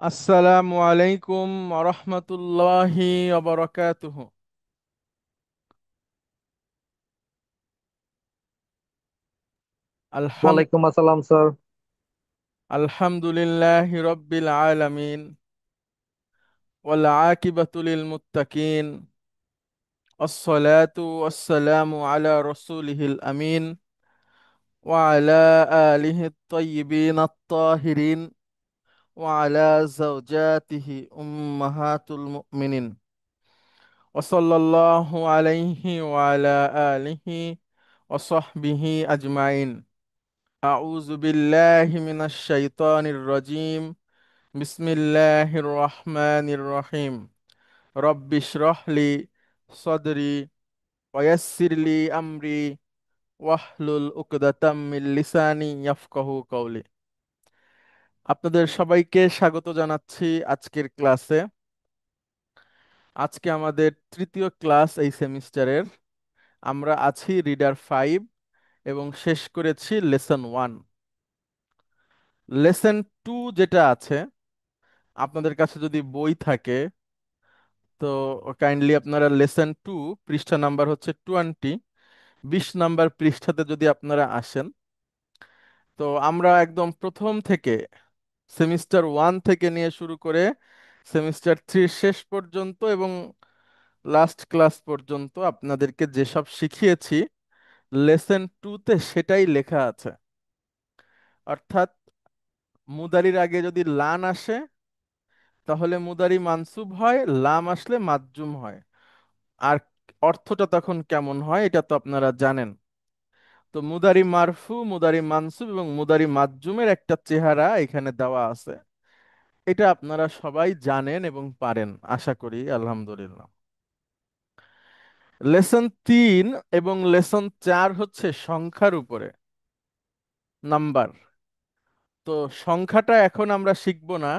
আসসালামু আলাইকুম রহমতুল্লাহি ওয়া আলহাম ওয়ালাইকুম আসসালাম স্যার। আলহামদুলিল্লাহি রাব্বিল আলামিন ওয়াল আকিবাতু লিল মুত্তাকিন আসসালাতু ওয়াসসালামু আলা রাসূলিহিল আমিন ওয়া আলা আলিহি আত-তাইয়িবিন আত-তাহিরিন ওয়া আলা যাওজাতিহি উম্মাহাতুল মুমিনিন ওয়া সাল্লাল্লাহু আলাইহি ওয়া আলা আলিহি ওয়া সাহবিহি আজমাইন। أعوذ بالله من الشيطان الرجيم. بسم الله الرحمن الرحيم. رب اشرح لي صدري ويسر لي أمري واحلل عقدة من লিসানি ইয়াফকাহু কওলি। আপনাদের সবাইকে স্বাগত জানাচ্ছি আজকের ক্লাসে। আজকে আমাদের তৃতীয় ক্লাস এই সেমিস্টারের। আমরা আছি রিডার 5 এবং শেষ করেছি লেসন 1। লেসন 2 যেটা আছে, আপনাদের কাছে যদি বই থাকে তো কাইন্ডলি আপনারা লেসন 2 পৃষ্ঠা নাম্বার হচ্ছে 20, 20 নাম্বার পৃষ্ঠাতে যদি আপনারা আসেন, তো আমরা একদম প্রথম থেকে সেমিস্টার 1 থেকে নিয়ে শুরু করে সেমিস্টার 3 শেষ পর্যন্ত এবং লাস্ট ক্লাস পর্যন্ত আপনাদেরকে যেসব শিখিয়েছি লেসন 2তে সেটাই লেখা আছে। অর্থাৎ মুদারির আগে যদি লান আসে তাহলে মুদারি মানসুব হয়, লাম আসলে মাজজুম হয়। আর অর্থটা তখন কেমন হয় এটা তো আপনারা জানেন। তো মুদারি মারফু, মুদারি মানসুব এবং মুদারি মাজজুমের একটা চেহারা এখানে দেওয়া আছে। এটা আপনারা সবাই জানেন এবং পারেন আশা করি, আলহামদুলিল্লাহ। লেসন 3 এবং লেসন 4 হচ্ছে সংখ্যার উপরে, নাম্বার। তো সংখ্যাটা এখন আমরা শিখব না,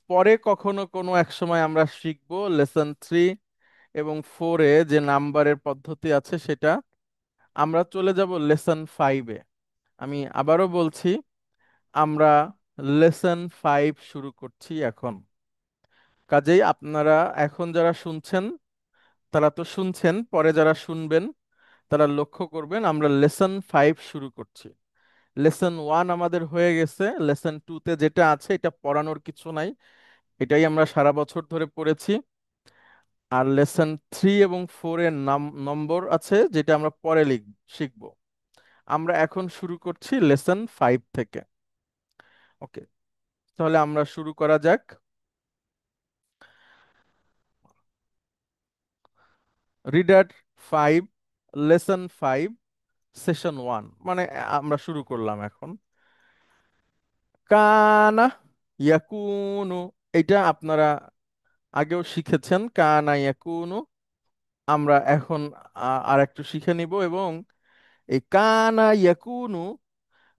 পরে কখনো কোনো এক সময় আমরা শিখব। লেসন 3 এবং 4-এ যে নাম্বারের পদ্ধতি আছে সেটা। আমরা চলে যাব লেসন 5-এ। আমি আবারও বলছি, আমরা লেসন 5 শুরু করছি এখন। কাজেই আপনারা এখন যারা শুনছেন তারা তো শুনছেন, পরে যারা শুনবেন তারা লক্ষ্য করবেন আমরা লেসন 5 শুরু করছি। লেসন 1 আমাদের হয়ে গেছে, লেসন 2-তে যেটা আছে এটা পড়ানোর কিছু নাই, এটাই আমরা সারা বছর ধরে পড়েছি। আর লেসন 3 এবং 4-এর নম্বর আছে যেটা আমরা পরে শিখবো। আমরা এখন শুরু করছি লেসন 5 থেকে। ওকে, তাহলে আমরা শুরু করা যাক। রিডার 5, লেসন 5, সেশন 1, মানে আমরা শুরু করলাম এখন। কানা ইয়াকুনু, এটা আপনারা আগেও শিখেছেন, কানা ইয়াকুনু। আমরা এখন আর একটু শিখে নিব এবং এই কানা ইয়াকুনু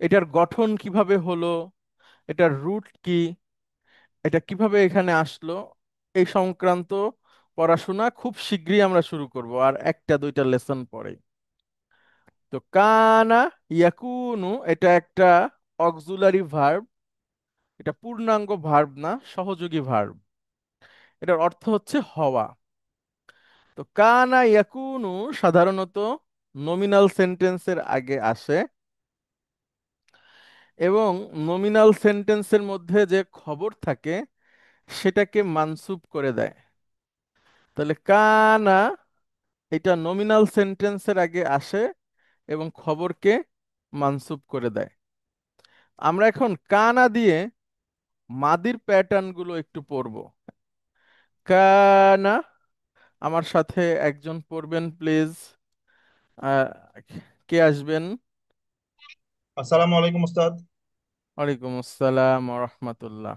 এটার গঠন কিভাবে হলো, এটার রুট কি, এটা কিভাবে এখানে আসলো, এই সংক্রান্ত পড়াশোনা খুব শীঘ্রই আমরা শুরু করব, আর একটা দুইটা লেসন পরে। তো কানা ইয়াকুনু এটা একটা অক্সিলারি ভার্ব, এটা পূর্ণাঙ্গ ভার্ব না, সহযোগী ভার্ব। এটার অর্থ হচ্ছে হওয়া। তো কানা ইয়াকুনু সাধারণত নমিনাল সেন্টেন্সের আগে আসে এবং নমিনাল সেন্টেন্সের মধ্যে যে খবর থাকে সেটাকে মানসুব করে দেয়। তাহলে কানা এটা নমিনাল সেন্টেন্সের আগে আসে এবং খবরকে মানসুব করে দেয়। আমরা এখন কানা দিয়ে মাদির প্যাটার্ন গুলো একটু পড়ব। কানা, আমার সাথে একজন পড়বেন প্লিজ। আহ, কে আসবেন? আসসালামু আলাইকুম উস্তাদ। ওয়ালাইকুম আসসালাম ওয়া রাহমাতুল্লাহ।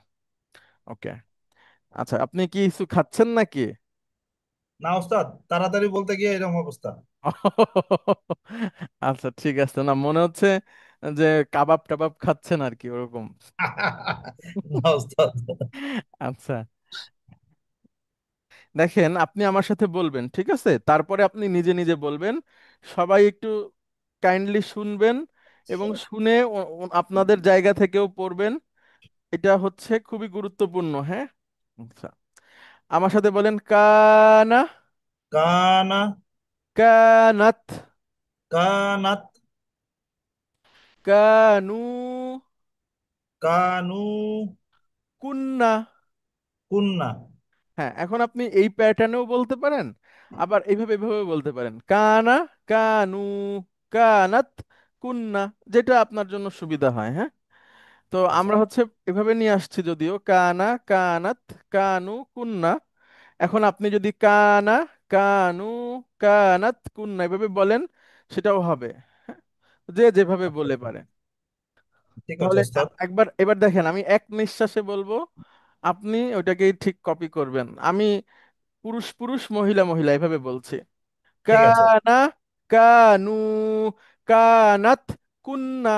ওকে, আচ্ছা, আপনি কি কিছু খাচ্ছেন নাকি? না উস্তাদ, তাড়াতাড়ি বলতে গিয়ে এরকম অবস্থা। আচ্ছা, ঠিক আছে, না মনে হচ্ছে যে কাবাব টাবাব খাচ্ছেন আর কি, ওরকম। না উস্তাদ। আচ্ছা, দেখেন, আপনি আমার সাথে বলবেন, ঠিক আছে, তারপরে আপনি নিজে নিজে বলবেন। সবাই একটু কাইন্ডলি শুনবেন এবং শুনে আপনাদের জায়গা থেকেও পড়বেন। এটা হচ্ছে খুবই গুরুত্বপূর্ণ, হ্যাঁ। আচ্ছা, আমার সাথে বলেন, কানা, কানা, কানাত, কানাত, কানু, কানু, কুন্না। কুন্না। হ্যাঁ, এখন আপনি এই প্যাটার্নেও বলতে পারেন, আবার এইভাবে এভাবে বলতে পারেন, কানা, কানু, কানাত, কুন্না, যেটা আপনার জন্য সুবিধা হয়, হ্যাঁ। তো আচ্ছা, আমরা হচ্ছে এভাবে নিয়ে আসছি, যদিও কানা, কানাত, কানু, কুন্না। এখন আপনি যদি কানা, কানু, কানাত, কুন্না এভাবে বলেন, সেটাও হবে, হ্যাঁ? যে যেভাবে আচ্ছা, বলে আচ্ছা। পারে। ঠিক আছে তাহলে ওস্তাদ। একবার এবার দেখেন, আমি এক নিঃশ্বাসে বলবো, আপনি ওইটাকেই ঠিক কপি করবেন। আমি পুরুষ পুরুষ, মহিলা মহিলা এভাবে বলছি। ঠিক আছে, কানা, কানু, কানাত, কুন্না।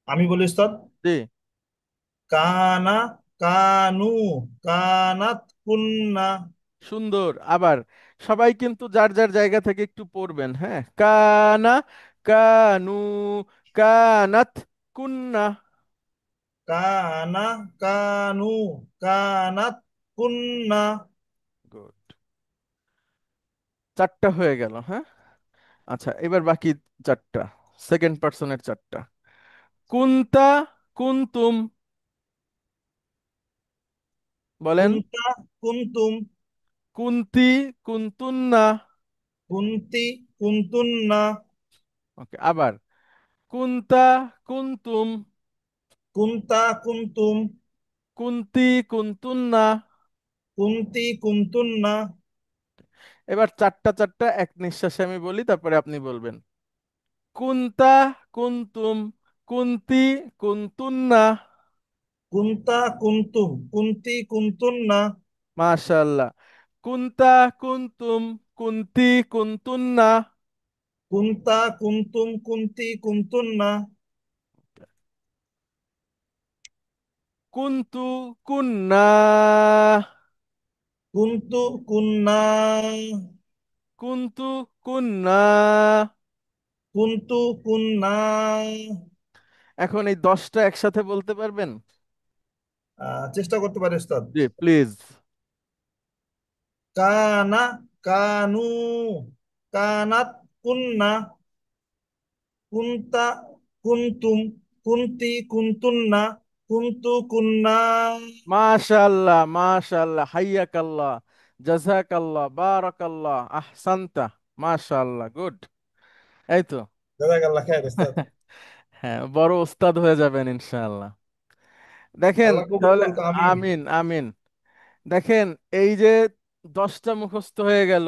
আমি বলি ওস্তাদ। জি, কানা, কানু, কানাত, কুন্না। সুন্দর। আবার সবাই কিন্তু যার যার জায়গা থেকে একটু পড়বেন, হ্যাঁ। কানা, কানু, কানাত, কুন্না। কানা, কানু, কানাত, কুন্না। গুড, চারটা হয়ে গেল, হ্যাঁ। আচ্ছা, এবার বাকি চারটা, সেকেন্ড পার্সনের চারটা। কুন্তা, কুন্তুম, বলেন। কুন্তা, কুন্তুম, কুন্তি, কুন্তুন্না। কুন্তি, কুন্তুন্না। ওকে, আবার কুন্তা, কুন্তুম, কুন্তা, কুন্তুম, কুন্তি, কুন্তুন্না। কুন্তি, কুন্তুন্না। এবার চারটা চারটা এক নিঃশ্বাসে আমি বলি, তারপরে আপনি বলবেন। কুন্তা, কুন্তুম, কুন্তি, কুন্তুন্না। কুন্তা, কুন্তুম, কুন্তি, কুন্তুন্না। মাশাআল্লাহ। কুন্তা, কুন্তুম, কুন্তি, কুন্তুন্না। কুন্তা, কুন্তুম, কুন্তি, কুন্তুন্না। কুন্তু, কুন্না। কুন্তু, কুন্না। কুন্তু, কুন্না। কুন্তু, কুন্না। এখন এই 10টা একসাথে বলতে পারবেন? চেষ্টা করতে পারি ওস্তাদ। জি, প্লিজ। কানা, কানু, কানাত, কুন্না, কুন্তা, কুন্তুম, কুন্তি, কুন্তুন্না, কুন্তু, কুন্না। মাশাআল্লাহ, মাশাআল্লাহ, হাইয়াকাল্লাহ, জাযাকাল্লাহ, বারাকাল্লাহ, আহসানতা। মাশাআল্লাহ, গুড। এই তো। জাযাকাল্লাহ খায়ের ওস্তাদ। হ্যাঁ, বড় ওস্তাদ হয়ে যাবেন ইনশাআল্লাহ। দেখেন আল্লাহ কবুল তাহলে। করুক, আমিন। আমিন, আমিন। দেখেন, এই যে 10টা মুখস্থ হয়ে গেল,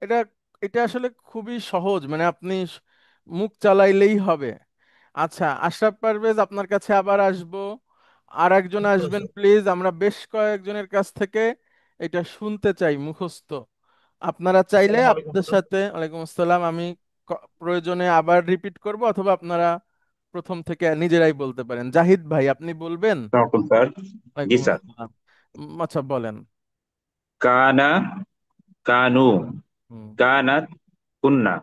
এটা এটা আসলে খুবই সহজ, মানে আপনি মুখ চালাইলেই হবে। আচ্ছা, আশরাফ পারভেজ, আপনার কাছে আবার আসবো। আর একজন নিশ্চয় আসবেন ওস্তাদ। প্লিজ, আমরা বেশ কয়েকজনের কাছ থেকে এটা শুনতে চাই মুখস্থ। আপনারা চাইলে আসসালামু আলাইকুম আপনাদের স্যার। সাথে, ওয়ালাইকুম আসসালাম, আমি প্রয়োজনে আবার রিপিট করব, অথবা আপনারা প্রথম থেকে নিজেরাই বলতে পারেন। জাহিদ ভাই, আপনি বলবেন? তখন স্যার। জি ওয়ালাইকুম স্যার। আসসালাম। আচ্ছা, বলেন। কানা, কানু, হুম, কানাত, কুন্না,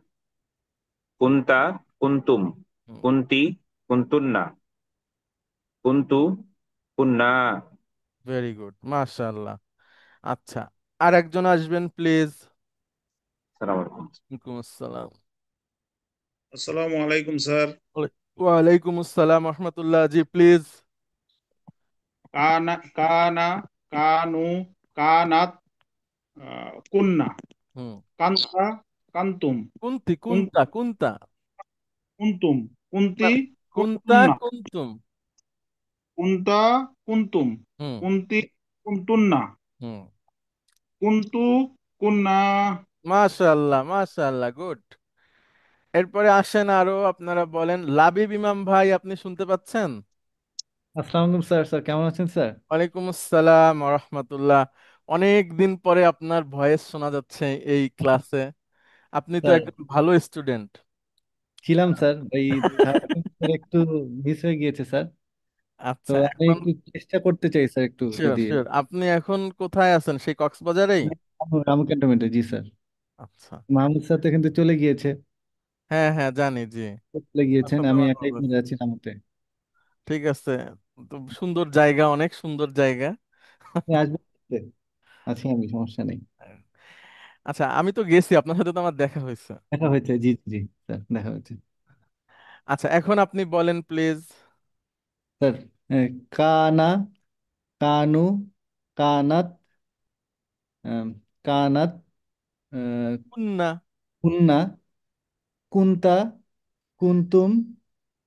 কুন্তা, কুন্তুম, হুম। কুন্তি, কুন্তুন্না, কুন্তু, কুন্না। ভেরি গুড, মাশাআল্লাহ। আচ্ছা, আর একজন আসবেন প্লিজ। সালাম আলাইকুম। ওয়ালাইকুম আসসালাম। আসসালামু আলাইকুম স্যার। ওয়ালাইকুম আসসালাম রহমতুল্লাহ, জি প্লিজ। কানা, কানা, কানু, কানাত, কুন্না, হুম। কান্তা, কান্তুম, কুন্তি, কুন- কুন্তা, কুন্তা। কুন্তুম, না, কুন্তি, কুন্তা, কুন্তুন্না, কুন্তুম। কুন্তা, কুন্তুম, হুম, কুন্তি, কুন্তুন্না, হুম। কুন্তু, কুন্না। মাশাআল্লাহ, মাশাআল্লাহ, গুড। এরপরে আসেন আরো, আপনারা বলেন। লাবিব ইমাম ভাই, আপনি শুনতে পাচ্ছেন? আসসালামু আলাইকুম স্যার। স্যার কেমন আছেন স্যার? ওয়ালাইকুম আসসালাম রহমতুল্লাহ। অনেক দিন পরে আপনার ভয়েস শোনা যাচ্ছে এই ক্লাসে। আপনি তো স্যার একজন ভালো স্টুডেন্ট। ছিলাম স্যার, ওই থার্ড সেমিস্টার একটু মিস হয়ে গিয়েছে স্যার। তো আচ্ছা, আমি এখন একটু চেষ্টা করতে চাই স্যার, একটু শিওর, যদি। শিওর। আপনি এখন কোথায় আছেন? সেই কক্সবাজারেই? রামু ক্যান্টনমেন্টে, জি স্যার। আচ্ছা। মাহমুদ স্যার তো কিন্তু চলে গিয়েছে। হ্যাঁ, হ্যাঁ, জানি, জি। চলে গিয়েছেন, আশা আমি করা একাই হবে। পড়ে আছি রামুতে। ঠিক আছে। তো সুন্দর জায়গা, অনেক সুন্দর জায়গা। আপনি আসবেন ঘুরতে? আছি আমি, সমস্যা নেই। আচ্ছা, আমি তো গেছি, আপনার সাথে তো আমার দেখা হয়েছে। দেখা হয়েছে, জি জি স্যার, দেখা হয়েছে। আচ্ছা, এখন আপনি বলেন প্লিজ। স্যার, কানা, কানু, কানাত, আম, কানাত, আহ, কুন্না। কুন্না, কুন্তা, কুন্তুম,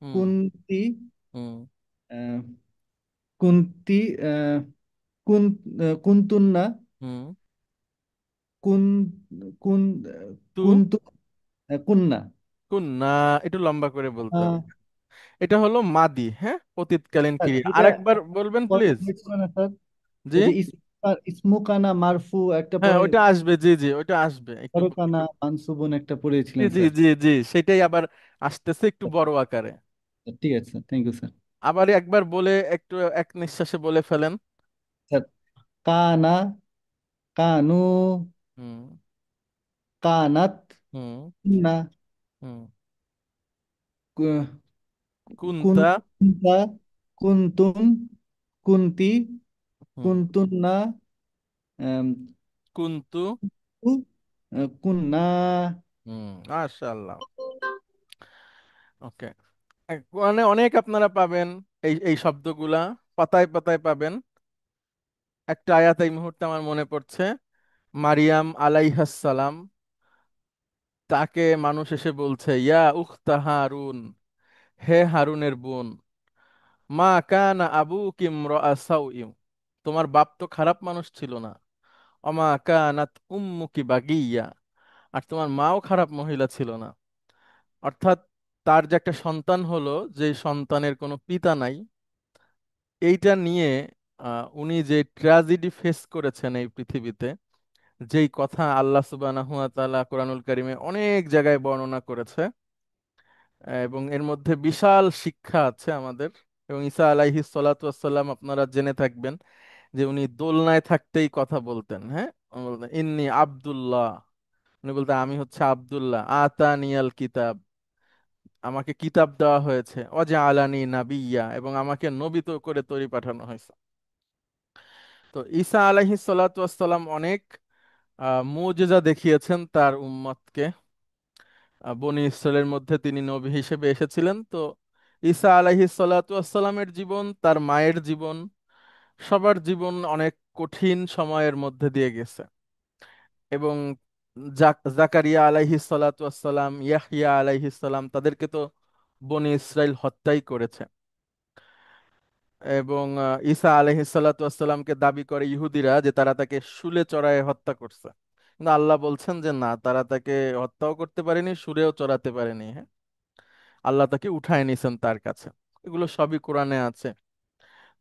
হুম। কুন্তি, হুম। আহ, কুন্তি, কুন কুন্তুন্না, হুম। কুন কুন তু। কুন্তু, কুন্না। কুন্না। একটু লম্বা করে বলতে আহ, হবে। এটা হলো মাদি, হ্যাঁ, অতীতকালীন স্যার ক্রিয়া। এটা আরেকবার বলবেন পরে প্লিজ। হয়েছিল না স্যার? জি। ওই যে ইসমুকানা মারফু একটা হ্যাঁ, পরে, ওইটা আসবে, জি জি, ওইটা আসবে একটু। তরকানা মানসুবুন একটা জি পড়েছিলেন জি স্যার। জি জি, সেটাই আবার আসতেছে একটু বড় আকারে। ঠিক আছে স্যার, থ্যাংক ইউ স্যার। আবার একবার বলে একটু এক নিঃশ্বাসে বলে ফেলেন। স্যার, কানা, কানু, হুম। কানাত, হুম। কুন্না, হুম। কু- কুন্তা। কুন্তা, কুন্তুম, কুন্তি, হুম। কুন্তুন্না, আম, কুন্তু। কু, কুন্না। হুম, মাশাআল্লাহ। ওকে। মানে অনেক আপনারা পাবেন এই এই শব্দগুলা, পাতায় পাতায় পাবেন। একটা আয়াত এই মুহূর্তে আমার মনে পড়ছে। মারিয়াম আলাইহাস সালাম, তাকে মানুষ এসে বলছে, ইয়া উখতা হারুন, হে হারুনের বোন, মা কানা আবুকি ইমরাআ সাউইন, তোমার বাপ তো খারাপ মানুষ ছিল না। অমা কানাত উম্মুকি বাগিয়া, আর তোমার মাও খারাপ মহিলা ছিল না। অর্থাৎ তার যে একটা সন্তান হলো, যে সন্তানের কোনো পিতা নাই, এইটা নিয়ে উনি যে ট্র্যাজেডি ফেস করেছেন এই পৃথিবীতে, যেই কথা আল্লাহ সুবহানাহু ওয়া তাআলা কোরআনুল কারিমে অনেক জায়গায় বর্ণনা করেছে, এবং এর মধ্যে বিশাল শিক্ষা আছে আমাদের। এবং ঈসা আলাইহিস সালাতু ওয়াসসালাম, আপনারা জেনে থাকবেন যে উনি দোলনায় থাকতেই কথা বলতেন। হ্যাঁ, উনি বলতেন ইন্নি আব্দুল্লাহ, উনি বলতেন আমি হচ্ছে আব্দুল্লাহ, আতানিয়াল কিতাব, আমাকে কিতাব দেওয়া হয়েছে, ওয়াজআলানি নাবিয়্যা, এবং আমাকে নবী তো করে তৈরি পাঠানো হয়েছে। তো ঈসা আলাইহিস সালাতু ওয়াসসালাম অনেক মুজিজা দেখিয়েছেন তার উম্মতকে। বনি ইসরায়েলের মধ্যে তিনি নবী হিসেবে এসেছিলেন। তো ঈসা আলাইহিস সালাতু ওয়াসসালামের জীবন, তার মায়ের জীবন, সবার জীবন অনেক কঠিন সময়ের মধ্যে দিয়ে গেছে। এবং জাকারিয়া আলাইহিস সালাতু ওয়াসসালাম, ইয়াহইয়া আলাইহিস সালাম, তাদেরকে তো বনি ইসরাইল হত্যাই করেছে। এবং ঈসা আলাইহিস সালাতু ওয়াসসালামকে দাবি করে ইহুদিরা যে তারা তাকে শূলে চড়ায় হত্যা করছে। কিন্তু আল্লাহ বলছেন যে না, তারা তাকে হত্যাও করতে পারেনি, শুলেও চড়াতে পারেনি। হ্যাঁ, আল্লাহ তাকে উঠায় নিছেন তার কাছে। এগুলো সবই কোরআনে আছে।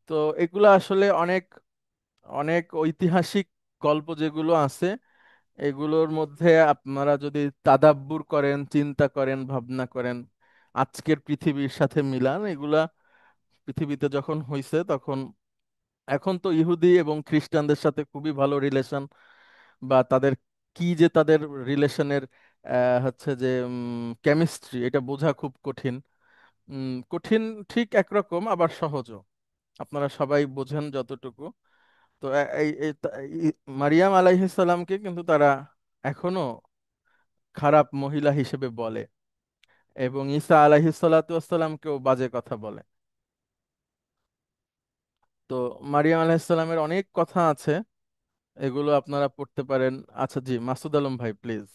তো এগুলো আসলে অনেক অনেক ঐতিহাসিক গল্প যেগুলো আছে, এগুলোর মধ্যে আপনারা যদি তাদাব্বুর করেন, চিন্তা করেন, ভাবনা করেন, আজকের পৃথিবীর সাথে মিলান, এগুলা পৃথিবীতে যখন হয়েছে তখন, এখন তো ইহুদি এবং খ্রিস্টানদের সাথে খুবই ভালো রিলেশন, বা তাদের কি যে তাদের রিলেশনের হচ্ছে যে কেমিস্ট্রি, এটা বোঝা খুব কঠিন। কঠিন ঠিক একরকম, আবার সহজও। আপনারা সবাই বোঝেন যতটুকু। তো মারিয়াম আলাইহিস সালামকে কিন্তু তারা এখনো খারাপ মহিলা হিসেবে বলে, এবং ঈসা আলাইহিস সালাতু ওয়াসসালামকেও বাজে কথা বলে। তো মারিয়াম আলাইহিস সালামের অনেক কথা আছে, এগুলো আপনারা পড়তে পারেন। আচ্ছা, জি, মাসুদ আলম ভাই প্লিজ।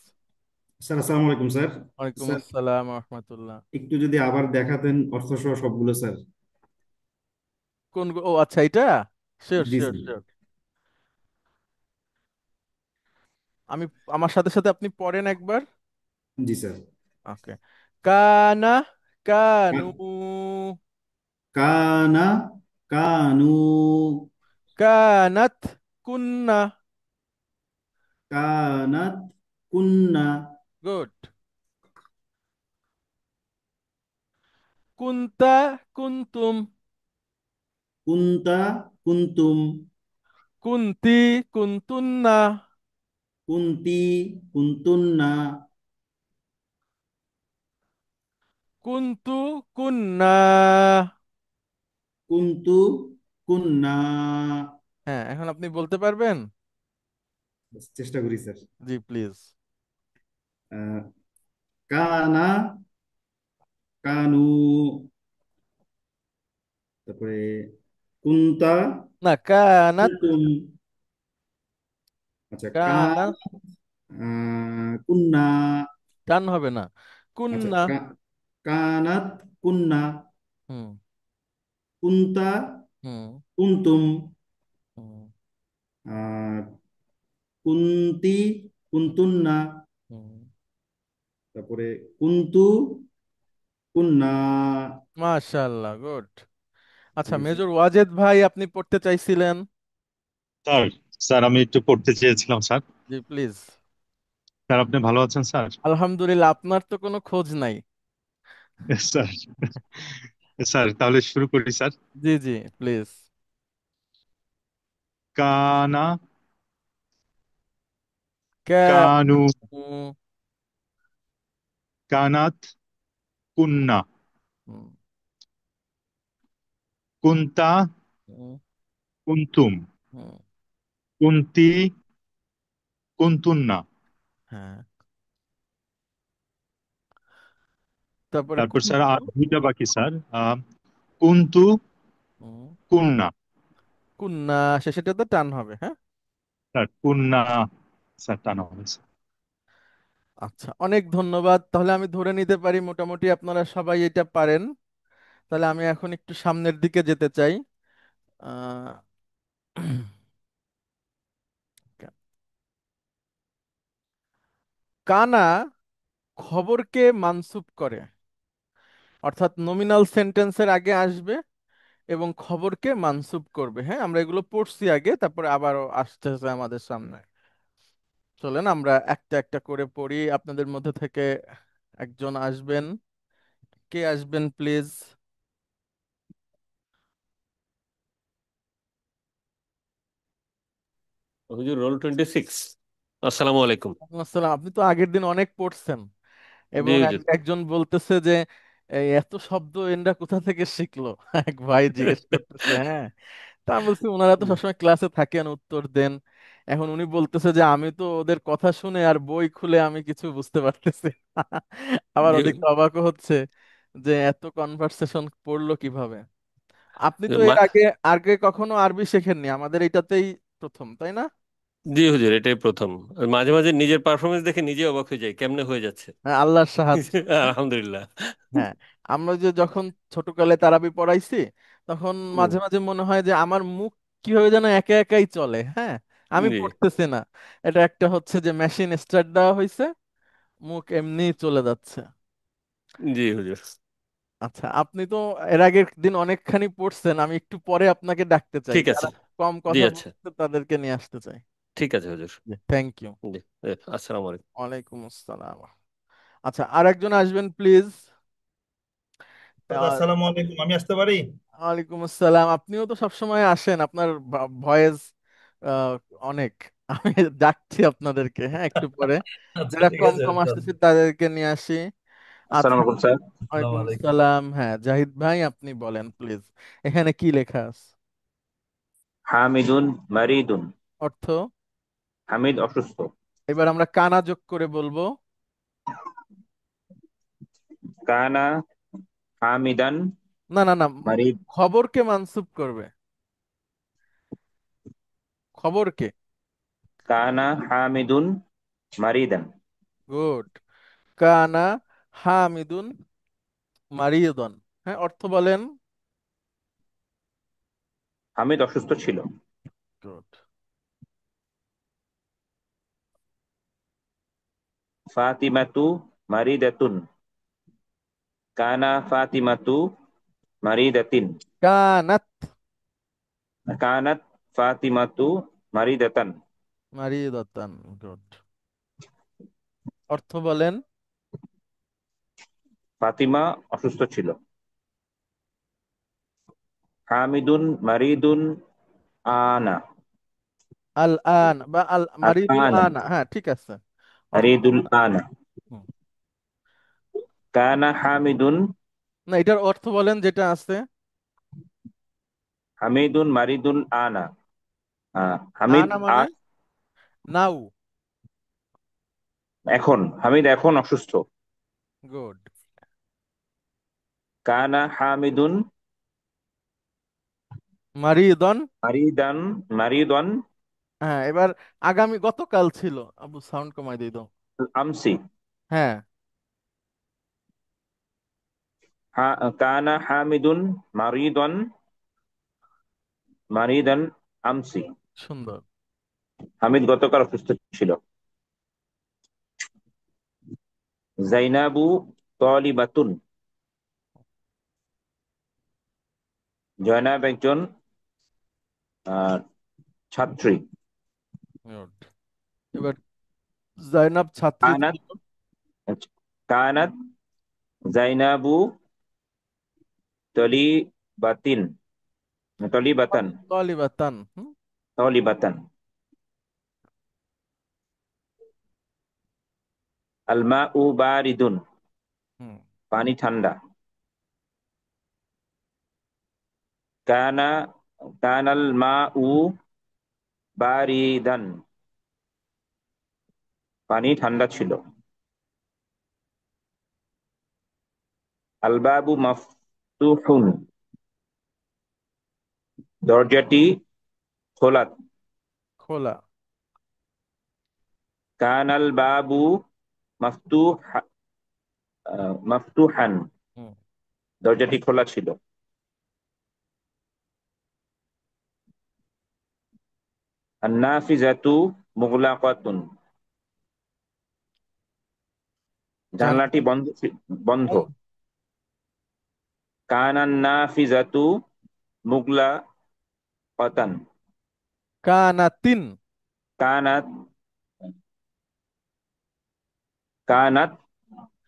স্যার আসসালামু আলাইকুম স্যার। ওয়ালাইকুম স্যার আসসালাম রহমতুল্লাহ। একটু যদি আবার দেখাতেন অর্থ সহ সবগুলো স্যার। ও আচ্ছা, এটা শিওর জি শিওর স্যার। শিওর। আমি, আমার সাথে সাথে আপনি পড়েন একবার। জি স্যার। ওকে। কানা, কানু, কা- কানা, কানু, কানাত, কুন্না। কানাত, কুন্না, গুড। কুন্তা, কুন্তুম। কুন্তা, কুন্তুম, কুন্তি, কুন্তুন্না। কুন্তি, কুন্তুন্না, কুন্তু, কুন্না। কুন্তু কুন্না। হ্যাঁ, এখন আপনি বলতে পারবেন? চেষ্টা করি স্যার। G please. আহ, কানা কানু, তারপরে কুন্তা না, কানাত। কুন্তুম। আচ্ছা কানাত। কুন্না। টান হবে না। আচ্ছা কুন্না। কানাত কুন্না। হুম। কুন্তা হুম। কুন্তুম। হুম। আহ, কুন্তি কুন্তুন্না। হুম। তারপরে কুন্তু কুন্না। মাশাআল্লাহ, গুড। আচ্ছা, thank you sir. Major Wajed ভাই, আপনি পড়তে চাইছিলেন? স্যার স্যার আমি একটু পড়তে চেয়েছিলাম স্যার। G please. স্যার আপনি ভালো আছেন স্যার? আলহামদুলিল্লাহ, আপনার তো কোনো খোঁজ নাই। স্যার স্যার তাহলে শুরু করি স্যার। G G, please. কানা কা। কানু হুম। কানাত কুন্না হুম। কুন্তা হুম। কুন্তুম হুম। কুন্তি কুন্তুন্না। হ্যাঁ, তারপরে তারপর স্যার কুন্তু। আর দুইটা বাকি স্যার। কুন্তু হুম। কুন্না। কুন্না, শেষেরটাতে টান হবে, হ্যাঁ। স্যার কুন্না, স্যার টানা হবে স্যার। আচ্ছা, অনেক ধন্যবাদ। তাহলে আমি ধরে নিতে পারি মোটামুটি আপনারা সবাই এটা পারেন। তাহলে আমি এখন একটু সামনের দিকে যেতে চাই। আহ, কানা খবরকে মানসুব করে, অর্থাৎ নমিনাল সেন্টেন্সের আগে আসবে এবং খবরকে মানসুব করবে। হ্যাঁ, আমরা এগুলো পড়ছি আগে, তারপরে আবারও আসতেছে আমাদের সামনে। চলেন আমরা একটা একটা করে পড়ি। আপনাদের মধ্যে থেকে একজন আসবেন। কে আসবেন প্লিজ? হুজুর, রোল 26। আসসালামু আলাইকুম। আসসালাম। আপনি তো আগের দিন অনেক পড়ছেন জি এবং হুজুর। একজন বলতেছে যে এই এত শব্দ এনরা কোথা থেকে শিখলো। এক ভাই জিজ্ঞেস করতেছে। হ্যাঁ, তা আমি বলছি ওনারা তো সবসময় ক্লাসে থাকেন, উত্তর দেন। এখন উনি বলতেছে যে আমি তো ওদের কথা শুনে আর বই খুলে আমি কিছু বুঝতে পারতেছি না। আবার জি ওদিকে অবাকও হচ্ছে যে এত কনভারসেশন পড়লো কিভাবে। আপনি তো হুজুর, এর আগে আগে কখনো আরবি শেখেননি, আমাদের এটাতেই প্রথম, তাই না? জি হুজুর, এটাই প্রথম। মাঝে মাঝে নিজের পারফরমেন্স দেখে নিজে অবাক হয়ে যায়, কেমনে হয়ে যাচ্ছে। হ্যাঁ, আল্লাহর সাহায্য। আলহামদুলিল্লাহ। হ্যাঁ, আমরা যে যখন ছোটকালে তারাবি পড়াইছি, তখন হুম, মাঝে মাঝে মনে হয় যে আমার মুখ কিভাবে যেন একা একাই চলে। হ্যাঁ, আমি জি পড়তেছি না, এটা একটা হচ্ছে যে মেশিন স্টার্ট দেওয়া হয়েছে, মুখ এমনি চলে যাচ্ছে। জি হুজুর। আচ্ছা, আপনি তো এর আগের দিন অনেকখানি পড়ছেন, আমি একটু পরে আপনাকে ডাকতে চাই, ঠিক আছে। যারা কম জি কথা আচ্ছা। বলছে তাদেরকে নিয়ে আসতে চাই। ঠিক আছে হুজুর। Thank you. জি। আসসালামু আলাইকুম। ওয়ালাইকুম আসসালাম। আচ্ছা, আর একজন আসবেন প্লিজ। আসসালামু আলাইকুম, আমি আসতে পারি? ওয়ালাইকুম আসসালাম। আপনিও তো সবসময় আসেন, আপনার ভয়েস অনেক। আমি ডাকছি আপনাদেরকে, হ্যাঁ, একটু পরে। আচ্ছা, যারা ঠিক কম আছে, কম ওয়েলকাম। আসতেছে তাদেরকে নিয়ে আসি। আচ্ছা। আসসালামু আলাইকুম স্যার। আসসালামু ওয়ালাইকুম আলাইকুম। আসসালাম। হ্যাঁ, জাহিদ ভাই, আপনি বলেন প্লিজ, এখানে কি লেখা আছে? হামিদুন মারিদুন। অর্থ? হামিদ অসুস্থ। এবার আমরা কানা যোগ করে বলবো। কানা হামিদান না না না, মারিদ। খবরকে মানসুব করবে, খবরকে। কানা হামিদুন মারিদান। গুড। কানা হামিদুন মারিয়দন। হ্যাঁ, অর্থ বলেন। হামিদ অসুস্থ ছিল। গুড। ফাতিমাতু মারিদাতুন। কানা ফাতিমাতু মারিদাতিন। কানাত কানাত ফাতিমাতু মারিদাতান। মারিয়দাতান। গুড। অর্থ বলেন। ফাতিমা অসুস্থ ছিল। হামিদুন মারিদুন আনা। আল আন বা আল আর মারিদুল আনা আনা, হ্যাঁ ঠিক আছে। অর্থ মারিদুল বলেন। আনা। হুম। কানা হামিদুন। না, এটার অর্থ বলেন যেটা আছে। হামিদুন মারিদুন আনা। হামিদ আনা মানে আজ নাও। হামিদ এখন অসুস্থ। গুড। কানা হামিদুন মারিদন। মারিদান মারিদান হ্যাঁ, এবার আগামী গতকাল ছিল। আবু সাউন্ড কমাই দিই দাও। আমসি। হ্যাঁ, কানা হামিদুন মারিদান মারিদান আমসি। সুন্দর। হামিদ গতকাল অসুস্থ ছিল। জাইনাবু তালিবাতুন। জয়নাব একজন আহ, ছাত্রী। গুড। এবার জাইনাব ছাত্রী কানাত ছিল। কানাত জাইনাবু তলিবাতিন তলিবাতান তলিবাতান। তলিবাতান। আলমাউ বারিদুন। হুম। পানি ঠান্ডা। কানা কানাল মাউ বারিদান। পানি ঠান্ডা ছিল। আলবাবু মাফতুহুন। দরজাটি খোলা। খোলা। কানাল বাবু মাফতুহ মাফতুহান। হুম। দরজাটি খোলা ছিল। আন্নাফিজাতু মুগলাকাতুন। জানলাটি জানলা। বন্ধ। কানান নাফিজাতু মুগলাকাতান। কানাতিন। কানাত কানাত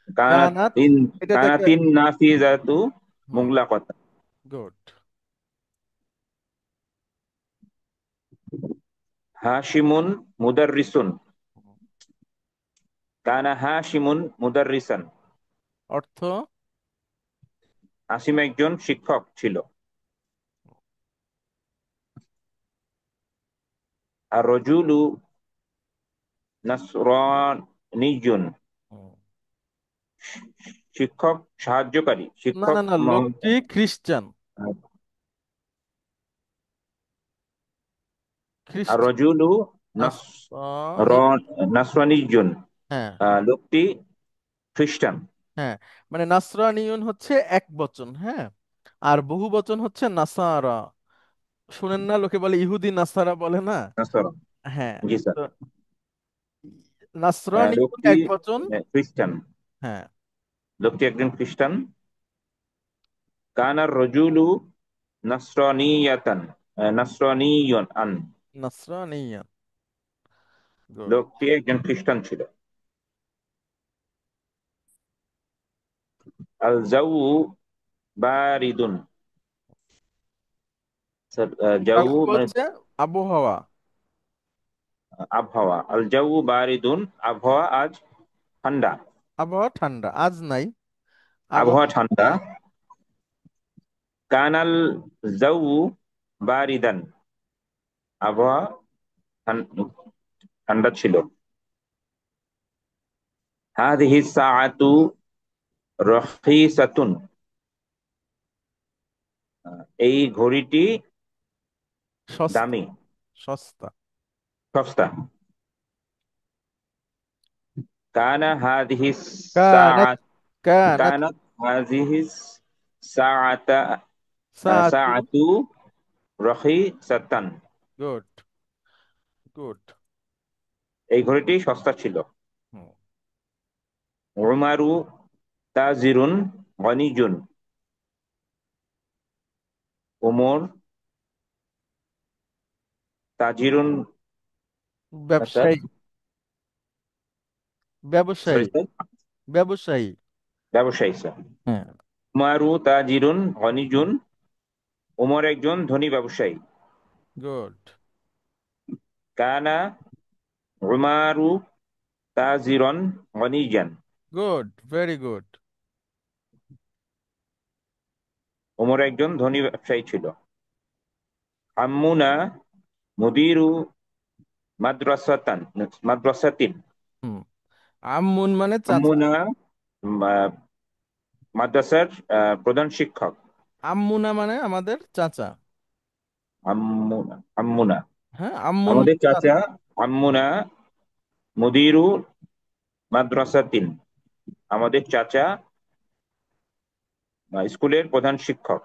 কানাত। কানাতিন এটা দেখে। কানাতিন নাফিজাতু হুম। মুগলাকাতান। গুড। হাশিমুন মুদাররিসুন। কানা হাশিমুন মুদাররিসান। অর্থ। হাসিম একজন শিক্ষক ছিল। আর রজুলু নাসরানিয়ুন। হুম। শিক্ষক সাহায্যকারী না শিক্ষক না না, লোকটি খ্রিস্টান। আর খ্রিস্টান। রজুলু নাসরানি। নাসরানিয়ুন। হ্যাঁ। লোকটি খ্রিস্টান। হ্যাঁ, মানে নাসরানিয়ুন হচ্ছে এক বচন, হ্যাঁ। আর বহু বচন হচ্ছে নাসারা। শুনেন না, লোকে বলে ইহুদি নাসারা বলে না। নাসরা। হ্যাঁ। জি স্যার। তো নাসরানিয়ুন লোকটি এক বচন। খ্রিস্টান। হ্যাঁ। লোকটি একজন খ্রিস্টান। কানার রজুলু নাসরানিয়াতান নাসরানিয়ন আন। নাসরানিয়ান। গুড। লোকটি একজন খ্রিস্টান ছিল। আল জাউ বারিদুন। স্যার জাউ মানে বলছে আবহাওয়া। আবহাওয়া। আল জাউ বারিদুন। আবহাওয়া আজ ঠান্ডা। আবহাওয়া ঠান্ডা, আজ নাই। আবহাওয়া আবহাওয়া। ঠান্ডা। কানাল জাউ বারিদান। আবহাওয়া ঠান্ডা ছিল। হাদিহি সাআতু রখিসাতুন। এই ঘড়িটি সস্তা। দামি সস্তা। সস্তা। কানা হাদিহি কানাত। সাআত কানাত। কানাত হাদিহি সাআতা সাতু। সাআতু রখিসাতান। গুড। গুড। এই ঘড়িটি সস্তা ছিল। উমারু তাজিরুন গনিজুন। উমর তাজিরুন। স্যার। ব্যবসায়ী। ব্যবসায়ী। Sorry sir. ব্যবসায়ী। ব্যবসায়ী স্যার। হ্যাঁ। উমারু তাজিরুন গনিজুন। উমর একজন ধনী ব্যবসায়ী। গুড। কানা উমারু তাজিরন গনিজান। Good, very good. উমর একজন ধনী ব্যবসায়ী ছিল। আম্মুনা মুদিরু মাদ্রাসাতান মাদ্রাসাতিন। হুম। আম্মুন মানে চাচা। আম্মুনা মাদ্রাসার প্রধান শিক্ষক। আম্মুনা মানে আমাদের চাচা। আম্মুনা আম্মুনা হ্যাঁ, আম্মুন আমাদের মানে চাচা। চাচা। আম্মুনা মুদিরু মাদ্রাসাতিন, আমাদের চাচা স্কুলের প্রধান শিক্ষক।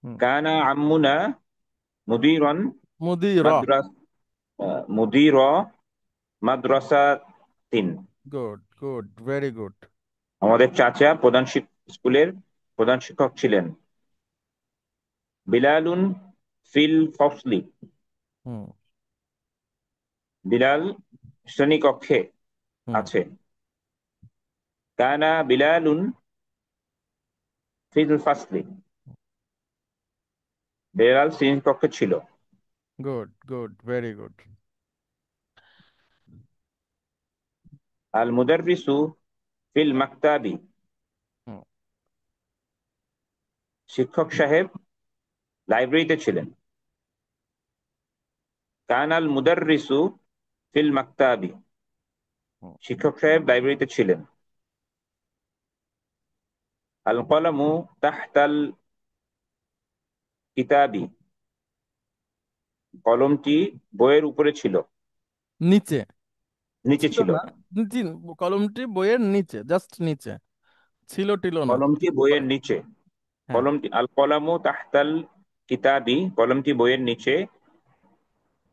হুম। কানা আম্মুনা মুদিরন মুদির। মাদ্রাস মুদির মাদ্রাসাতিন, গুড গুড, ভেরি গুড। আমাদের চাচা স্কুলের প্রধান শিক্ষক ছিলেন। বিলালুন ফিল ফসলি, হুম। বিলাল শ্রেণীকক্ষে হুম। আছে। কানা বিলালুন ফিল ফাসলি, বিলাল শ্রেণীকক্ষে ছিল। Good good, very good. আল মুদাররিসু ফিল মাকতাবি, হুম। শিক্ষক সাহেব লাইব্রেরিতে ছিলেন। কানাল মুদাররিসু ফিল মাকতাবি, হুম। শিক্ষক সাহেব লাইব্রেরিতে ছিলেন। আল কলামু তাহতাল কিতাবি, কলমটি বইয়ের উপরে ছিল, নিচে নিচে ছিল ছিল। না। কলমটি বইয়ের নিচে, জাস্ট নিচে, ছিল টিল না। কলমটি উপরে। বইয়ের নিচে, হ্যাঁ। কলমটি আল কলামু তাহতাল কিতাবি, কলমটি বইয়ের নিচে।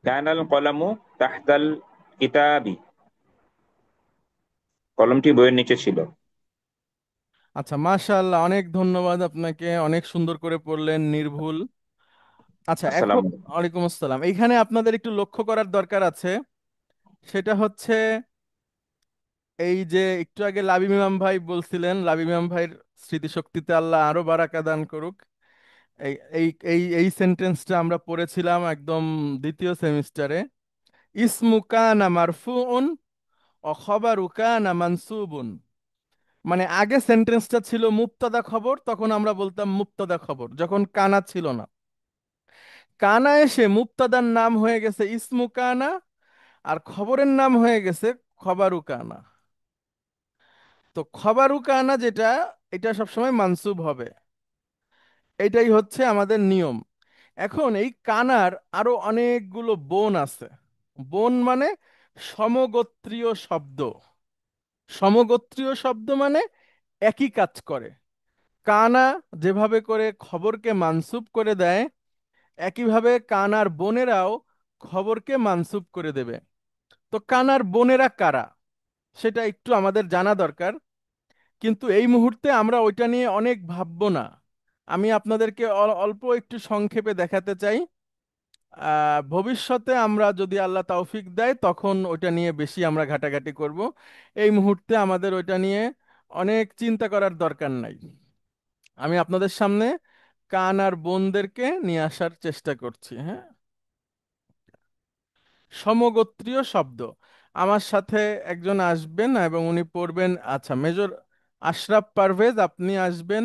কানাল কলামু তাহতাল কিতাবি, কলমটি বইয়ের নিচে ছিল। আচ্ছা, মাশাআল্লাহ, অনেক ধন্যবাদ আপনাকে, অনেক সুন্দর করে পড়লেন, নির্ভুল। আচ্ছা, এখন আসসালাম। ওয়ালাইকুম আসসালাম। এইখানে আপনাদের একটু লক্ষ্য করার দরকার আছে। সেটা হচ্ছে এই যে একটু আগে লাবিব ইমাম ভাই বলছিলেন, লাবিব ইমাম ভাইয়ের স্মৃতিশক্তিতে আল্লাহ আরো বারাকা দান করুক। এই এই এই এই সেন্টেন্সটা আমরা পড়েছিলাম একদম দ্বিতীয় সেমিস্টারে। ইসমু কানা মারফুউন ও খবরু কানা মানসুবুন। মানে আগে সেন্টেন্সটা ছিল মুবতাদা খবর, তখন আমরা বলতাম মুবতাদা খবর, যখন কানা ছিল না। কানা এসে মুবতাদার নাম হয়ে গেছে ইসমু কানা, আর খবরের নাম হয়ে গেছে খবরু কানা। তো খবরু কানা যেটা, এটা সবসময় মানসুব হবে। এটাই হচ্ছে আমাদের নিয়ম। এখন এই কানার আরো অনেকগুলো বোন আছে। বোন মানে সমগোত্রীয় শব্দ। সমগোত্রীয় শব্দ মানে একই কাজ করে। কানা যেভাবে করে খবরকে মানসুব করে দেয়, একইভাবে কানার বোনেরাও খবরকে মানসুব করে দেবে। তো কানার বোনেরা কারা, সেটা একটু আমাদের জানা দরকার। কিন্তু এই মুহূর্তে আমরা ওইটা নিয়ে অনেক ভাববো না। আমি আপনাদেরকে অল্প একটু সংক্ষেপে দেখাতে চাই। ভবিষ্যতে আমরা যদি আল্লাহ তৌফিক দেয়, তখন ওইটা নিয়ে বেশি আমরা ঘাটাঘাটি করব। এই মুহূর্তে আমাদের ওইটা নিয়ে অনেক চিন্তা করার দরকার নাই। আমি আপনাদের সামনে কান আর বোনদেরকে নিয়ে আসার চেষ্টা করছি। হ্যাঁ, সমগোত্রীয় শব্দ। আমার সাথে একজন আসবেন এবং উনি পড়বেন। আচ্ছা, মেজর আশরাফ পারভেজ, আপনি আসবেন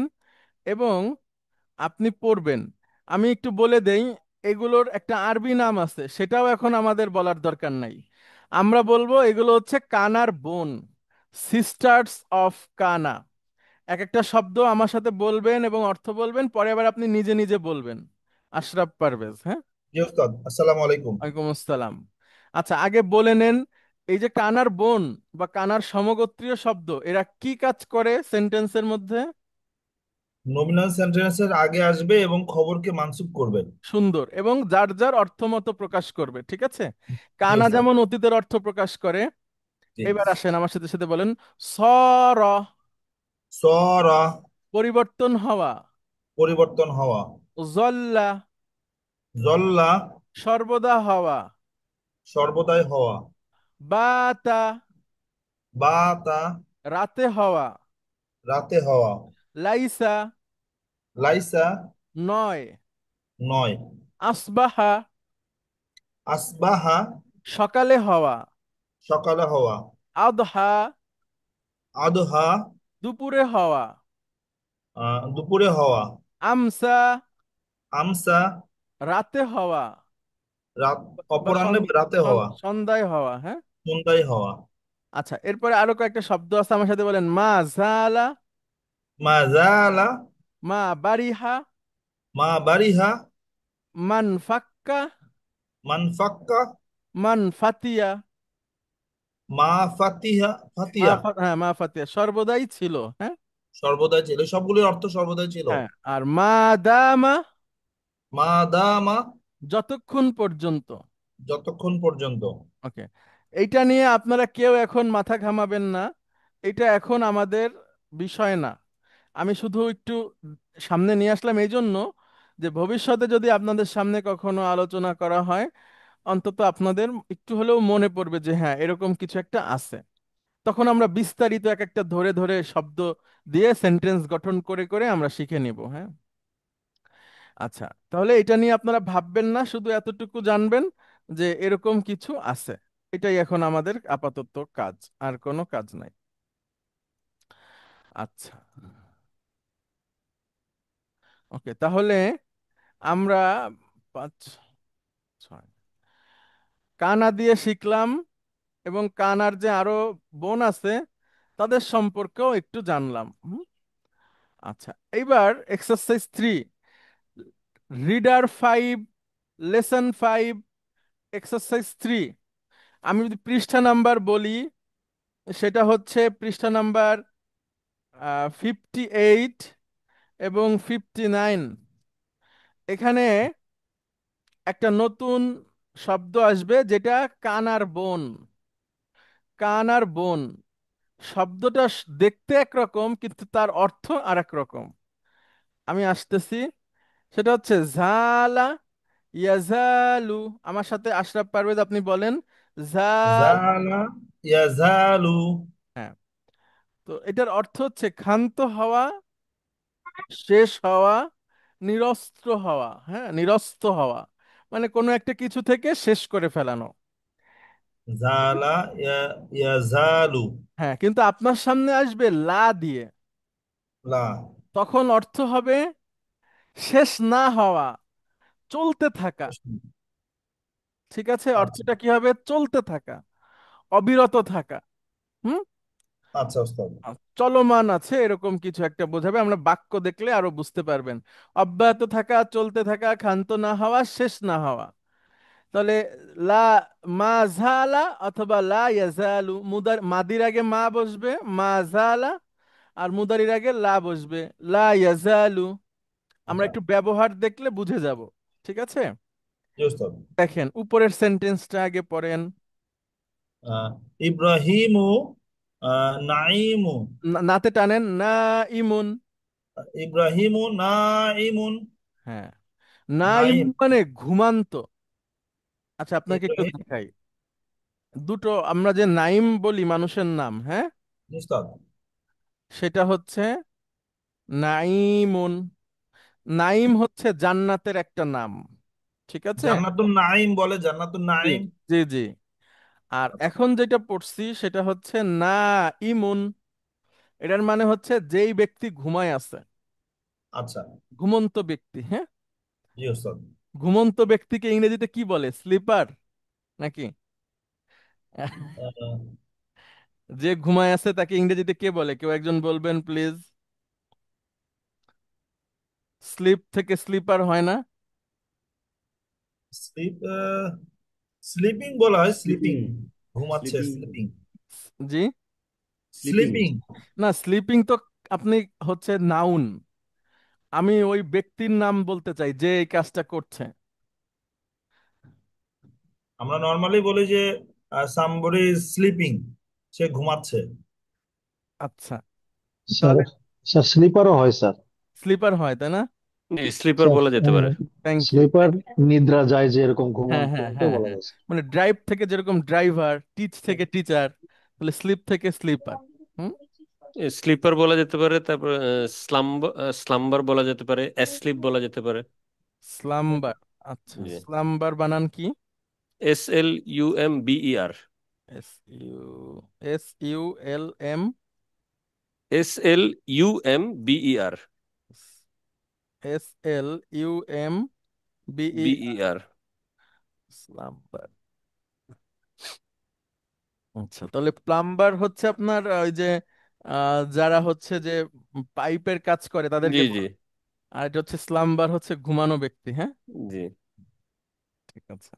এবং আপনি পড়বেন। আমি একটু বলে দেই, এগুলোর একটা আরবি নাম আছে, সেটাও এখন আমাদের বলার দরকার নাই। আমরা বলবো এগুলো হচ্ছে কানার বোন, সিস্টার্স অফ কানা। এক একটা শব্দ আমার সাথে বলবেন এবং অর্থ বলবেন, পরে আবার আপনি নিজে নিজে বলবেন। আশরাফ পারভেজ, হ্যাঁ। জি ওস্তাদ, আসসালামু আলাইকুম। ওয়ালাইকুম আসসালাম। আচ্ছা, আগে বলে নেন, এই যে কানার বোন বা কানার সমগোত্রীয় শব্দ, এরা কি কাজ করে সেন্টেন্সের মধ্যে? নমিনাল সেন্টেন্সের আগে আসবে এবং খবরকে মানসুব করবে। সুন্দর, এবং যার যার অর্থ মতো প্রকাশ করবে, ঠিক আছে। জি কানা ওস্তাদ। যেমন অতীতের অর্থ প্রকাশ করে। জি। এবার আসেন আমার সাথে সাথে বলেন, সর, সরা, পরিবর্তন হওয়া। পরিবর্তন হওয়া। জল্লা, জল্লা, সর্বদা হওয়া। সর্বদাই হওয়া। বাতা, বাতা, রাতে হওয়া। রাতে হওয়া। লাইসা, লাইসা, নয়। নয়। আসবাহা, আসবাহা, সকালে হওয়া। সকালে হওয়া। আদহা, আদহা, দুপুরে হওয়া। দুপুরে হওয়া। আমসা, আমসা, রাতে হওয়া রাত, বা অপরাহ্নে রাতে হওয়া, সন্ধ্যায় হওয়া। হ্যাঁ, সন্ধ্যায় হওয়া। আচ্ছা, এরপরে আরো কয়েকটা শব্দ আছে, আমার সাথে বলেন। মা জালা, মা জালা, মা বারিহা, মা বারিহা, মান ফাক্কা, মান ফাক্কা, মান ফাতিয়া। মা ফাতিহা, ফাতিয়া। হ্যাঁ, মা ফাতিয়া সর্বদাই ছিল। হ্যাঁ, সর্বদাই ছিল, সবগুলির অর্থ সর্বদাই ছিল। হ্যাঁ, আর মা দামা, মা দামা, যতক্ষণ পর্যন্ত। যতক্ষণ পর্যন্ত। ওকে, এইটা নিয়ে আপনারা কেউ এখন মাথা ঘামাবেন না, এটা এখন আমাদের বিষয় না। আমি শুধু একটু সামনে নিয়ে আসলাম এই জন্য যে ভবিষ্যতে যদি আপনাদের সামনে কখনো আলোচনা করা হয়, অন্তত আপনাদের একটু হলেও মনে পড়বে যে হ্যাঁ, এরকম কিছু একটা আছে। তখন আমরা বিস্তারিত এক একটা ধরে ধরে শব্দ দিয়ে সেন্টেন্স গঠন করে করে আমরা শিখে নিব। হ্যাঁ, আচ্ছা, তাহলে এটা নিয়ে আপনারা ভাববেন না, শুধু এতটুকু জানবেন যে এরকম কিছু আছে। এটাই এখন আমাদের আপাতত কাজ, আর কোনো কাজ নাই। আচ্ছা, ওকে, তাহলে আমরা 5 6 কানা দিয়ে শিখলাম, এবং কানার যে আরো বোন আছে তাদের সম্পর্কেও একটু জানলাম। আচ্ছা, এইবার এক্সারসাইজ 3, রিডার 5, লেসন 5, এক্সারসাইজ 3। আমি যদি পৃষ্ঠা নাম্বার বলি, সেটা হচ্ছে পৃষ্ঠা নাম্বার 58 এবং 59। এখানে একটা নতুন শব্দ আসবে, যেটা কানার বোন। কানার বোন শব্দটা দেখতে একরকম, কিন্তু তার অর্থ আর এক রকম। আমি আসতেছি, সেটা হচ্ছে ঝালা, ইয়াজালু। আমার সাথে আশরাফ পারভেজ আপনি বলেন, জাল। জালা, ইয়াজালু। হ্যাঁ, তো এটার অর্থ হচ্ছে ক্ষান্ত হওয়া, শেষ হওয়া, নিরস্ত্র হওয়া। হ্যাঁ, নিরস্ত হওয়া মানে কোনো একটা কিছু থেকে শেষ করে ফেলানো। জালা, ইয়াজালু। হ্যাঁ, কিন্তু আপনার সামনে আসবে লা দিয়ে, লা। তখন অর্থ হবে শেষ না হওয়া, চলতে থাকা। ঠিক আছে, আচ্ছা, অর্থটা কি হবে? চলতে থাকা, অবিরত থাকা। হুম, আচ্ছা ওস্তাদ। চলমান আছে এরকম কিছু একটা বোঝাবে। আমরা বাক্য দেখলে আরো বুঝতে পারবেন। অব্যাহত থাকা, চলতে থাকা, ক্ষান্ত না হওয়া, শেষ না হওয়া। তাহলে লা, মা ঝালা অথবা লা ইয়াজালু, মাদির আগে মা বসবে, মা ঝালা, আর মুদারির আগে লা বসবে, লা ইয়াজালু। আমরা আচ্ছা, একটু ব্যবহার দেখলে বুঝে যাব। ঠিক আছে, জি ওস্তাদ। দেখেন উপরের সেন্টেন্সটা আগে পড়েন। আহ, ইব্রাহিমু, নাইমু। নাতে টানেন, না ইমুন। ইব্রাহিমু নাইমুন। হ্যাঁ, না নাইম। ইমুন মানে ঘুমান্ত। আচ্ছা, আপনাকে একটু ইব্রাহিম। দেখাই। দুটো আমরা যে নাইম বলি মানুষের নাম, হ্যাঁ, জি ওস্তাদ। সেটা হচ্ছে নাইমুন। নাইম হচ্ছে জান্নাতের একটা নাম। ঠিক আছে, জান্নাতুন নাইম বলে, জান্নাতুন জি, নাইম। জি, জি। আর আচ্ছা, এখন যেটা পড়ছি সেটা হচ্ছে না ইমুন। এটার মানে হচ্ছে যেই ব্যক্তি ঘুমায় আছে, আচ্ছা, ঘুমন্ত ব্যক্তি। হ্যাঁ, জি ওস্তাদ। ঘুমন্ত ব্যক্তিকে ইংরেজিতে কি বলে? স্লিপার নাকি? আহ, যে ঘুমায় আছে তাকে ইংরেজিতে কে বলে? কেউ একজন বলবেন প্লিজ। স্লিপ থেকে স্লিপার হয় না? স্লিপ, স্লিপিং বলা হয়, স্লিপিং। স্লিপিং। ঘুমাচ্ছে, স্লিপিং। স্লিপিং। জি, স্লিপিং। স্লিপিং। না, স্লিপিং তো আপনি হচ্ছে নাউন। আমি ওই ব্যক্তির নাম বলতে চাই যে এই কাজটা করছে। আমরা নর্মালি বলি যে সামবডি ইজ স্লিপিং, সে ঘুমাচ্ছে। আচ্ছা, স্যার, তাহলে স্যার স্লিপারও হয় স্যার। স্লিপার হয় তাই না? স্লিপার স্যার বলা যেতে পারে। Thank you. স্লিপার নিদ্রা যায় যে এরকম হ্যাঁ, ঘুমান্ত, হ্যাঁ, এটা হ্যাঁ, বলা হ্যাঁ, যায় স্যার। মানে ড্রাইভ থেকে যেরকম ড্রাইভার, টিচ থেকে টিচার, তাহলে স্লিপ থেকে স্লিপার। হুম, স্লিপার বলা যেতে পারে, তারপর স্লাম্বার, স্লাম্বার বলা যেতে পারে, অ্যাসলিপ বলা যেতে পারে। স্লাম্বার। আচ্ছা, জি, স্লাম্বার বানান কি? SLUMBER। S U SULM। SLUMBER। SLUMBER, BER। Slumber. আচ্ছা, তাহলে প্লাম্বার হচ্ছে আপনার ওই যে যারা হচ্ছে যে পাইপের কাজ করে জি তাদেরকে জি বলে। আর এটা হচ্ছে স্লাম্বার, হচ্ছে ঘুমানো ব্যক্তি। হ্যাঁ, জি। ঠিক আছে।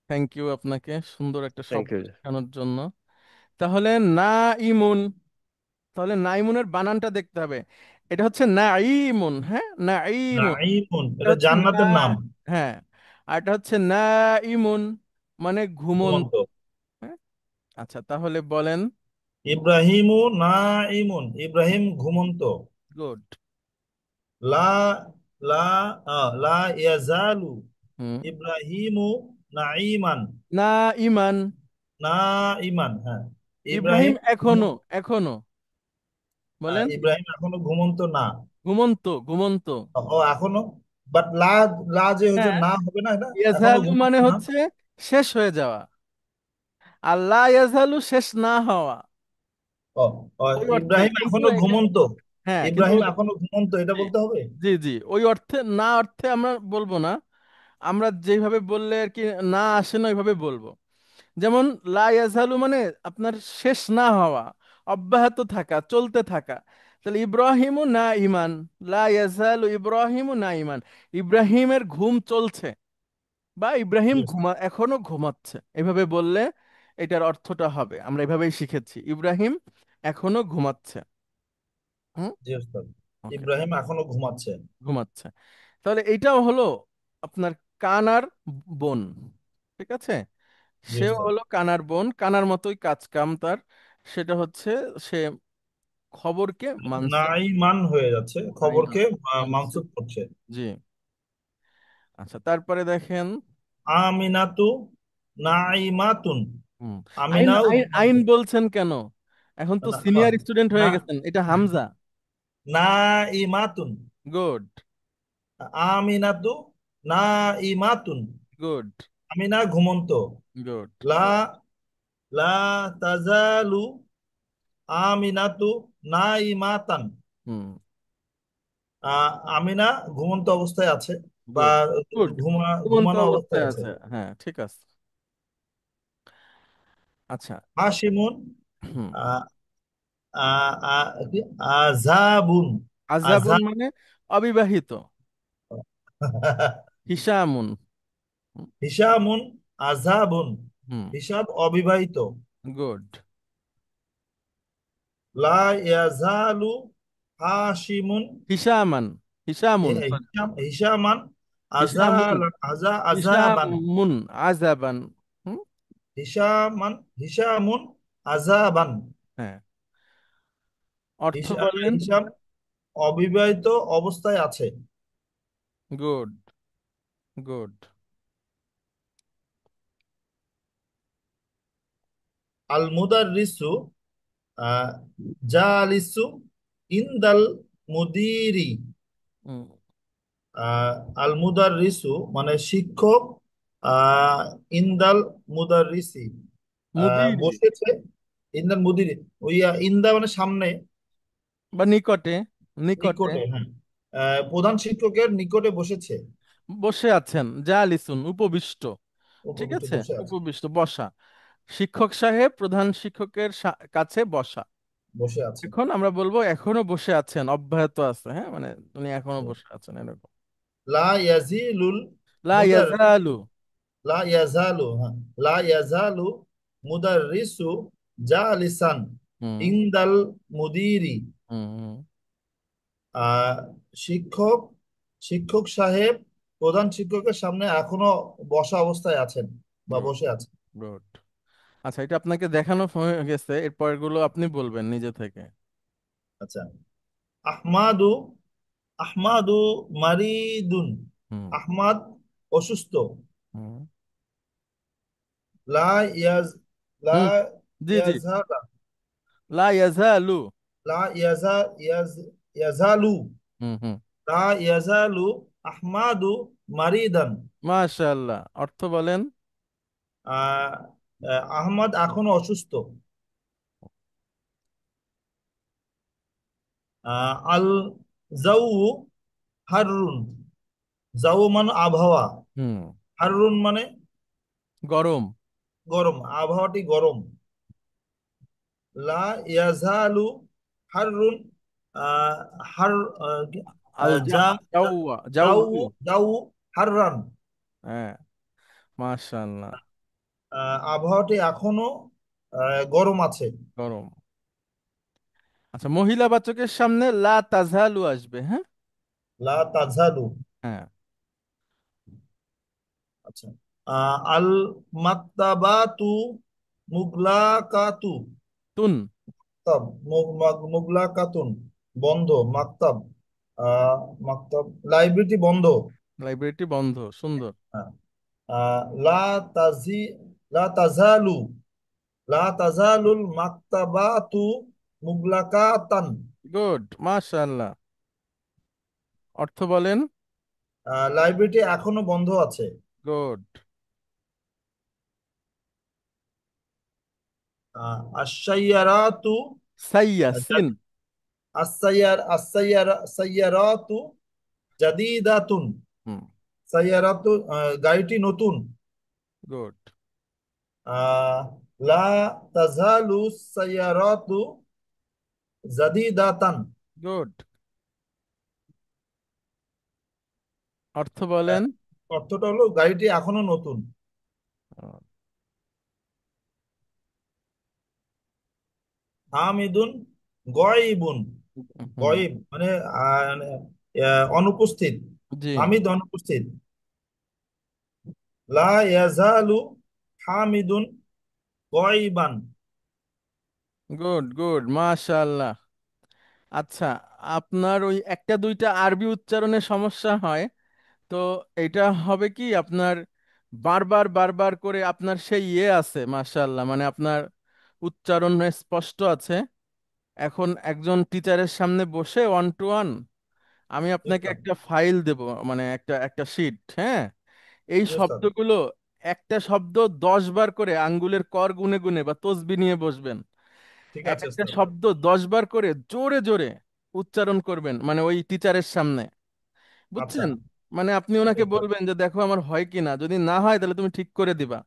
থ্যাংক ইউ আপনাকে সুন্দর একটা থ্যাংক শব্দ ইউ। শেখানোর জন্য। তাহলে না ইমুন, তাহলে নাইমুনের বানানটা দেখতে হবে। এটা হচ্ছে নাইমুন, হ্যাঁ নাইমুন। নাঈমুন এটা এটা হচ্ছে না, জান্নাতের নাম। হ্যাঁ। আর এটা হচ্ছে নাইমুন মানে ঘুমন্ত। ঘুমন্ত। হ্যাঁ, আচ্ছা তাহলে বলেন। ইব্রাহিমু নাঈমুন, ইব্রাহিম ঘুমন্ত। গুড। লা লা লা ইয়াজালু হুম। ইব্রাহিমু নাঈমান। না ইমান, নাঈমান, হ্যাঁ। ইব্রাহিম ইব্রাহিম এখনো, এখনো বলেন। ইব্রাহিম এখনো ঘুমন্ত না। ঘুমন্ত, ঘুমন্ত। ও এখনো, বাট লা লা যে হচ্ছে হ্যাঁ, না হবে না, এটা এখনো ইয়াজালু ঘুমন্ত মানে না। হচ্ছে শেষ হয়ে যাওয়া, আর লা ইয়াজালু শেষ না হওয়া। ও ও, ওই অর্থে ইব্রাহিম কিন্তু এখনো ঘুমন্ত। হ্যাঁ কিন্তু ইব্রাহিম এখনো ঘুমন্ত এটা জি বলতে হবে। জি জি, ওই অর্থে না, অর্থে আমরা বলবো না। আমরা যেভাবে বললে আর কি না আসে না ওইভাবে বলবো। যেমন লা ইয়াজালু মানে আপনার শেষ না হওয়া, অব্যাহত থাকা, চলতে থাকা। তাহলে ইব্রাহিমু না ইমান, লা ইয়াজালু ইব্রাহিমু না ইমান, ইব্রাহিমের ঘুম চলছে বা ইব্রাহিম জি এখনো ঘুমাচ্ছে, এভাবে বললে এটার অর্থটা হবে। আমরা এভাবেই শিখেছি, ইব্রাহিম এখনো ঘুমাচ্ছে। হুম। জি ওস্তাদ। ওকে, ইব্রাহিম এখনো ঘুমাচ্ছে। ঘুমাচ্ছে। তাহলে এইটাও হলো আপনার কানার বোন, ঠিক আছে। জি সেও ওস্তাদ। হলো কানার বোন, কানার মতোই কাজ কাম তার। সেটা হচ্ছে সে খবরকে মানসুব, নাঈমান হয়ে যাচ্ছে, নাইমান খবরকে মানসুব। মানসুব করছে। জি। আচ্ছা, তারপরে দেখেন। আমিনাতু নাঈমাতুন, হুম। আইন আমিনাও আইন ঘুমন্ত। আইন বলছেন কেন? এখন তো না সিনিয়র স্টুডেন্ট না হয়ে গেছেন, এটা হামজা। নাঈমাতুন, গুড, আমিনাতু নাঈমাতুন, গুড, আমিনা ঘুমন্ত। গুড। লা লা তাজালু আমিনাতু নাঈমাতান, হুম। আমিনা ঘুমন্ত অবস্থায় আছে বা গুড, গুড। ঘুমন্ত ঘুমানো অবস্থায় অবস্থায় আছে। আছে, হ্যাঁ ঠিক আছে। আচ্ছা। হাসিমুন হুম। আ- কি? আজাবুন, আজাবুন আজাব। মানে অবিবাহিত। হিসামুন। হুম। হিসামুন আজাবুন, হুম, হিসাব অবিবাহিত। গুড। লা ইয়াজালু হাসিমুন, হিসামান, হিসামুন sorry, হিসামান হিসামুন, আজাবান। হিসামুন আজাবান। হুম। হিসামুন আজাবান। হ্যাঁ, অর্থ বলেন। হিসাম অবিবাহিত অবস্থায় আছে। Good, good. আল মুদাররিসু আহ, জালিসু ইনদাল মুদিরি। হুম। আহ, আল মুদাররিসু মানে শিক্ষক, আহ, ইনদাল মুদাররিসি মুদিরি বসেছে। ইন্দাল মুদিরি, ওই ইন্দা মানে সামনে, বা নিকটে, নিকটে নিকটে, হ্যাঁ। প্রধান শিক্ষকের নিকটে বসেছে। বসে আছেন, যা লিসুন উপবিষ্ট। ঠিক উপবিষ্ট আছে, বসে আছে। উপবিষ্ট বসা। শিক্ষক সাহেব প্রধান শিক্ষকের কাছে বসা। বসে আছেন। এখন আমরা বলবো এখনো বসে আছেন, অব্যাহত আছে, হ্যাঁ মানে উনি এখনো বসে আছেন এরকম। লা ইয়াজিলুল লা মুদার ইয়াজালু। লা ইয়াজালু, হ্যাঁ, লা ইয়াজালু মুদাররিসু জালিসান হুম, ইনদাল মুদিরি। হুম, হুম। আহ শিক্ষক শিক্ষক সাহেব প্রধান শিক্ষকের সামনে এখনো বসা অবস্থায় আছেন বা গুড, বসে আছেন। গুড। আচ্ছা, এটা আপনাকে দেখানো হয়ে গেছে, এরপর গুলো আপনি বলবেন নিজে থেকে। আচ্ছা। আহমাদু আহমাদু মারিদুন, হুম, আহমাদ অসুস্থ। হুম, লা ইয়াজ লা হুম। জি জি, ইয়াজালা লা ইয়াজালু। লা ইয়াজা ইয়াজ ইয়াজালু হুম, হুম। লা ইয়াজালু আহমাদু মারিদান। মাশাআল্লাহ, অর্থ বলেন। আহ আহমদ এখনো অসুস্থ। আল জাউ হাররুন। জাউ মানে আবহাওয়া, হুম। হাররুন মানে গরম। গরম, আবহাওয়াটি গরম। লা ইয়াজালু হাররুন, আহ, হার আল যা জাউয়া জাউ। যাও যাও হাররান। হ্যাঁ, মাশাআল্লাহ। আবহাওয়াটি এখনো গরম আছে। গরম। আচ্ছা, মহিলাবাচকের সামনে লা তাজহালু আসবে, হ্যাঁ। লা তাজালু। হ্যাঁ। আচ্ছা, আল মাকতাবাতু মুগলাকাতু। তুন। মাকতাব, মুগলাকাতুন, বন্ধ। মাকতাব, আহ মাকতাব লাইব্রেরিটি বন্ধ। লাইব্রেরিটি বন্ধ, সুন্দর। হ্যাঁ। লা তাজি লা তাজালু লা তাজালুল মাকতাবাতু মুগলাকাতান। গুড, মাশাআল্লাহ। অর্থ বলেন। লাইব্রেরিটি এখনো বন্ধ আছে। গুড। আশ-শাইয়ারাতু সাইয়া, সিন। সাইয়ারাতু জাদিদাতুন। হুম। সাইয়ারাতু, গাড়িটি নতুন। গুড। আহ, লা তাজালু সাইয়ারাতু জাদিদাতান। গুড। অর্থ বলেন। অর্থটা হলো গাড়িটি এখনো নতুন। হামিদুন গয়বুন। হুম। গয়েব মানে অনুপস্থিত। জি। হামিদ অনুপস্থিত। লা ইয়াজালু হামিদুন গয়বান। গুড গুড, মাশাআল্লাহ। আচ্ছা, আপনার ওই একটা দুইটা আরবি উচ্চারণে সমস্যা হয়, তো এটা হবে কি আপনার বারবার বারবার করে আপনার সেই আছে, মাশাআল্লাহ, মানে আপনার উচ্চারণ স্পষ্ট আছে। এখন একজন টিচারের সামনে বসে ওয়ান টু ওয়ান আমি জি আপনাকে স্যার, একটা ফাইল দেব, মানে একটা একটা শিট, হ্যাঁ। এই জি স্যার। শব্দগুলো একটা শব্দ 10 বার করে আঙ্গুলের কর গুনে গুনে বা তসবি নিয়ে বসবেন। ঠিক এক আছে একটা স্যার। শব্দ 10 বার করে জোরে জোরে উচ্চারণ করবেন, মানে ওই টিচারের সামনে, আচ্ছা, বুঝছেন। মানে আপনি ঠিক ওনাকে আছে স্যার। বলবেন যে দেখো আমার হয় কিনা, যদি না হয় তাহলে তুমি ঠিক করে দিবা।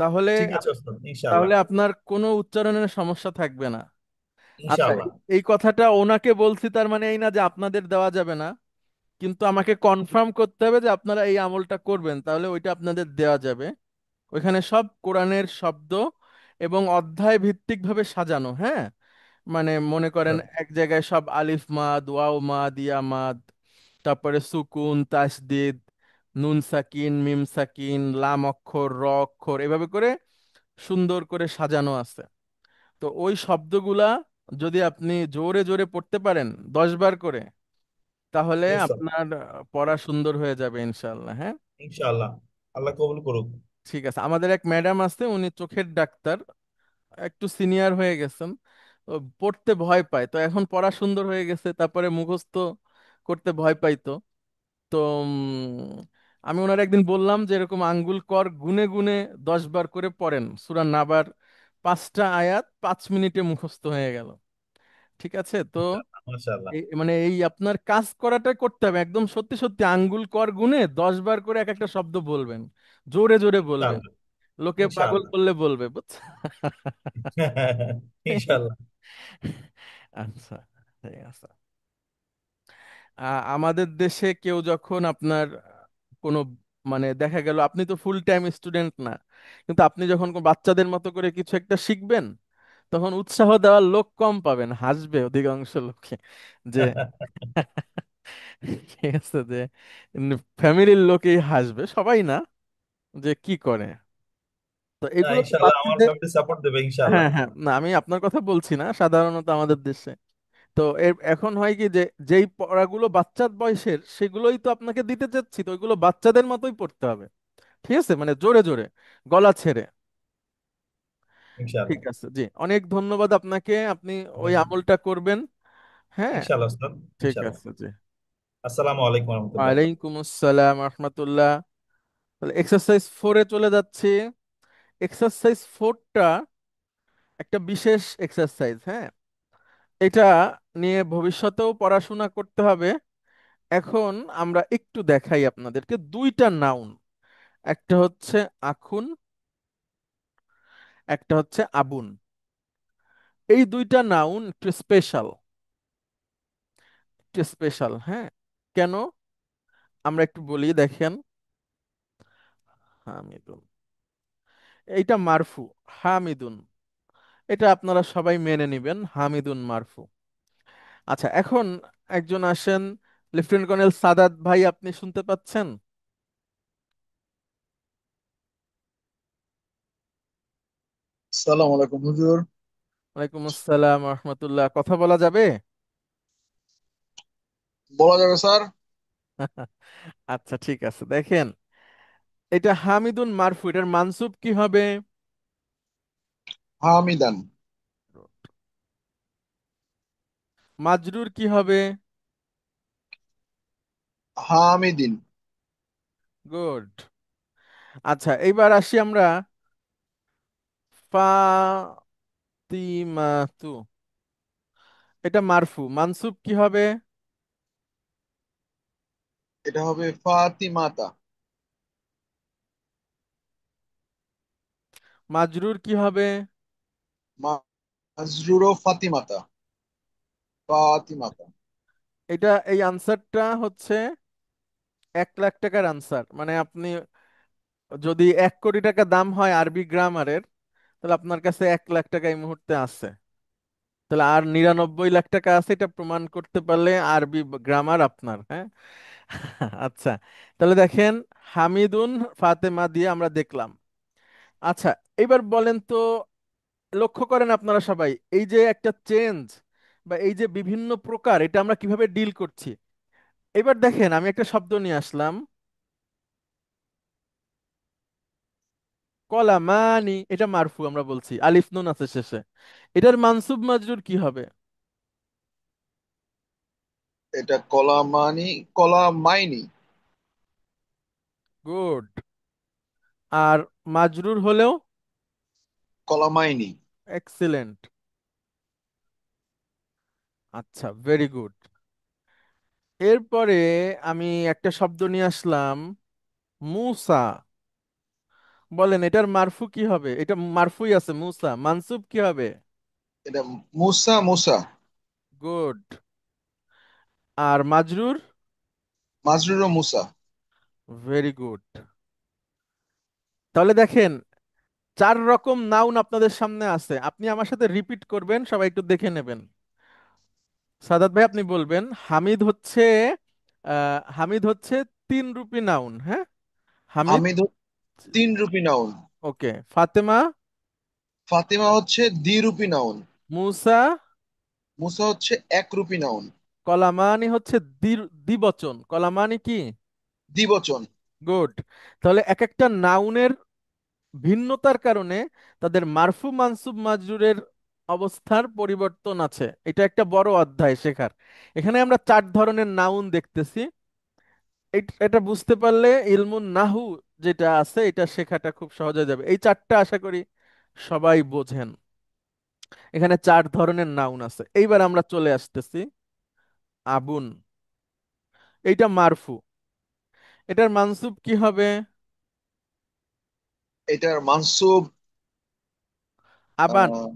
তাহলে ঠিক আছে স্যার, ইনশাআল্লাহ। তাহলে আপনার কোনো উচ্চারণের সমস্যা থাকবে না। আচ্ছা, ইনশাআল্লাহ। এই কথাটা ওনাকে বলছি তার মানে এই না যে আপনাদের দেওয়া যাবে না, কিন্তু আমাকে কনফার্ম করতে হবে যে আপনারা এই আমলটা করবেন, তাহলে ওইটা আপনাদের দেওয়া যাবে। ওইখানে সব কোরআনের শব্দ এবং অধ্যায় ভিত্তিক ভাবে সাজানো, হ্যাঁ। মানে মনে করেন স্যার, এক জায়গায় সব আলিফ মাদ, ওয়াও মাদ, ইয়া মাদ, তারপরে সুকুন, তাসদিদ, নুন সাকিন, মিম সাকিন, লাম অক্ষর, র অক্ষর, এভাবে করে সুন্দর করে সাজানো আছে। তো ওই শব্দগুলা যদি আপনি জোরে জোরে পড়তে পারেন 10 বার করে, তাহলে জি স্যার, আপনার পড়া সুন্দর হয়ে যাবে ইনশাল্লাহ, হ্যাঁ। ইনশাআল্লাহ। আল্লাহ কবুল করুক। ঠিক আছে, আমাদের এক ম্যাডাম আছে, উনি চোখের ডাক্তার, একটু সিনিয়র হয়ে গেছেন। তো পড়তে ভয় পায়, তো এখন পড়া সুন্দর হয়ে গেছে, তারপরে মুখস্থ করতে ভয় পাইতো। তো আমি ওনার একদিন বললাম যে এরকম আঙ্গুল কর গুনে গুনে 10 বার করে পড়েন সূরা নাবার, 5টা আয়াত 5 মিনিটে মুখস্থ হয়ে গেল। ঠিক আছে, তো মাশাআল্লাহ। মানে এই আপনার কাজ করাটা করতে হবে একদম সত্যি সত্যি, আঙ্গুল কর গুনে 10 বার করে এক একটা শব্দ বলবেন, জোরে জোরে বলবেন, ইনশাআল্লাহ। লোকে পাগল ইনশাআল্লাহ। বললে বলবে, বুঝছেন। ইনশাআল্লাহ। আচ্ছা, ঠিক আছে। আমাদের দেশে কেউ যখন আপনার কোনো, মানে দেখা গেল আপনি তো ফুল টাইম স্টুডেন্ট না, কিন্তু আপনি যখন কোনো বাচ্চাদের মতো করে কিছু একটা শিখবেন, তখন উৎসাহ দেওয়ার লোক কম পাবেন, হাসবে অধিকাংশ লোকে যে ঠিক আছে, যে ফ্যামিলির লোকেই হাসবে, সবাই না, যে কি করে। তো না, এগুলো তো ইনশাআল্লাহ আমার বাচ্চাদের, ফ্যামিলি সাপোর্ট দেবে ইনশাআল্লাহ। হ্যাঁ হ্যাঁ, না আমি আপনার কথা বলছি না, সাধারণত আমাদের দেশে তো এখন হয় কি যে যেই পড়াগুলো বাচ্চার বয়সের সেগুলোই তো আপনাকে দিতে চাচ্ছি, তো ওইগুলো বাচ্চাদের মতোই পড়তে হবে, ঠিক আছে, মানে জোরে জোরে, গলা ছেড়ে। ঠিক ইনশাআল্লাহ। আছে, জি, অনেক ধন্যবাদ আপনাকে, আপনি ওই অনেক আমলটা করবেন, হ্যাঁ। ইনশাআল্লাহ স্যার। ঠিক ইনশাআল্লাহ। আছে, জি। আসসালামু আলাইকুম রহমতুল্লাহ। ওয়ালাইকুম আসসালাম রহমতুল্লাহ। তাহলে এক্সারসাইজ 4-এ চলে যাচ্ছি। এক্সারসাইজ 4টা একটা বিশেষ এক্সারসাইজ, হ্যাঁ। এটা নিয়ে ভবিষ্যতেও পড়াশোনা করতে হবে। এখন আমরা একটু দেখাই আপনাদেরকে দুইটা নাউন, একটা হচ্ছে আখুন, একটা হচ্ছে আবুন। এই দুইটা নাউন একটু স্পেশাল, একটু স্পেশাল, হ্যাঁ। কেন আমরা একটু বলি, দেখেন। হামিদুন, এইটা মারফু। হামিদুন, এটা আপনারা সবাই মেনে নিবেন, হামিদুন মারফু। আচ্ছা, এখন একজন আসেন, লেফটেন্যান্ট কর্নেল সাদাত ভাই, আপনি শুনতে পাচ্ছেন? সালাম আলাইকুম হুজুর। ওয়ালাইকুম আসসালাম রহমতুল্লাহ, কথা বলা যাবে? বলা যাবে স্যার। আচ্ছা, ঠিক আছে। দেখেন, এটা হামিদুন মারফু, এটার মানসুব কি হবে? হামিদান। মাজরুর কি হবে? হামিদিন। গুড। আচ্ছা, এইবার আসি আমরা ফাতিমাতু, এটা মারফু, মানসুব কি হবে? এটা হবে ফাতিমাতা। মাজরুর কি হবে? মাজরুরও ফাতিমাতা। ফাতিমাতা। এটা, এই আনসারটা হচ্ছে 1 লাখ টাকার আনসার। মানে আপনি যদি 1 কোটি টাকা দাম হয় আরবি গ্রামারের, তাহলে আপনার কাছে 1 লাখ টাকা এই মুহূর্তে আছে। তাহলে আর 99 লাখ টাকা আছে, এটা প্রমাণ করতে পারলে আরবি গ্রামার আপনার, হ্যাঁ। আচ্ছা, তাহলে দেখেন, হামিদুন ফাতেমা দিয়ে আমরা দেখলাম। আচ্ছা, এবার বলেন তো, লক্ষ্য করেন আপনারা সবাই, এই যে একটা চেঞ্জ বা এই যে বিভিন্ন প্রকার, এটা আমরা কিভাবে ডিল করছি। এবার দেখেন, আমি একটা শব্দ নিয়ে আসলাম, কলামানি, এটা মারফু আমরা বলছি, আলিফ নুন আছে শেষে। এটার মানসুব মাজরুর কি হবে? এটা কলামানি, কলামাইনি। গুড। আর মাজরুর হলেও? কলামাইনি। এক্সিলেন্ট। আচ্ছা, ভেরি গুড। এরপরে আমি একটা শব্দ নিয়ে আসলাম, মুসা। বলেন, এটার মারফু কি হবে? এটা মারফুই আছে মুসা, মানসুব কি হবে? এটা মুসা, মুসা। গুড। আর মাজরুর? মাজরুরও মুসা। Very good. তাহলে দেখেন, 4 রকম নাউন আপনাদের সামনে আছে, আপনি আমার সাথে রিপিট করবেন, সবাই একটু দেখে নেবেন। সাদাত ভাই, আপনি বলবেন হামিদ হচ্ছে 3 রূপী নাউন, হ্যাঁ। হামিদ। হামিদ 3 রূপী নাউন। ওকে। ফাতেমা? ফাতিমা হচ্ছে দ্বিরূপী নাউন। মুসা? মুসা হচ্ছে 1 রূপী নাউন। কলামানি হচ্ছে দ্বিবচন, কলামানি কি? দ্বিবচন। গুড। তাহলে এক একটা নাউনের ভিন্নতার কারণে তাদের মারফু মানসুব মাজরুরের অবস্থার পরিবর্তন আছে। এটা একটা বড় অধ্যায় শেখার। এখানে আমরা 4 ধরনের নাউন দেখতেছি। এটা বুঝতে পারলে ইলমুন নাহু যেটা আছে, এটা শেখাটা খুব সহজ হয়ে যাবে। এই 4টা আশা করি সবাই বোঝেন। এখানে 4 ধরনের নাউন আছে। এইবার আমরা চলে আসতেছি আবুন, এইটা মারফু, এটার মানসুব কি হবে? এটার মানসুব আবান। আহ,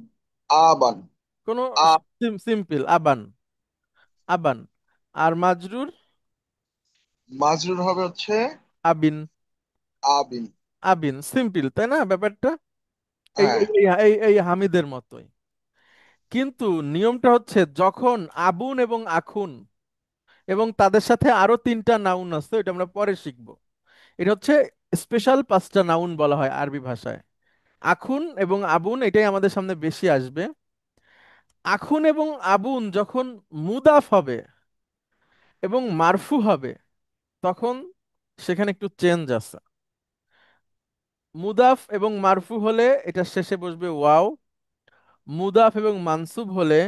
আবান। কোনো আ সিম্পল, আবান, আবান। আর মাজরুর? মাজরুর হবে হচ্ছে আবিন, আবিন। আবিন। সিম্পল, তাই না ব্যাপারটা? এই হ্যাঁ। এই এই এই এই হামিদের মতোই। কিন্তু নিয়মটা হচ্ছে, যখন আবুন এবং আখুন এবং তাদের সাথে আরো 3টা নাউন আছে, এটা আমরা পরে শিখবো। এটা হচ্ছে স্পেশাল 5টা নাউন বলা হয় আরবি ভাষায়। আখুন এবং আবুন এটাই আমাদের সামনে বেশি আসবে। আখুন এবং আবুন যখন মুদাফ হবে এবং মারফু হবে, তখন সেখানে একটু চেঞ্জ আছে। মুদাফ এবং মারফু হলে এটা শেষে বসবে ওয়াও, মুদাফ এবং মানসুব হলে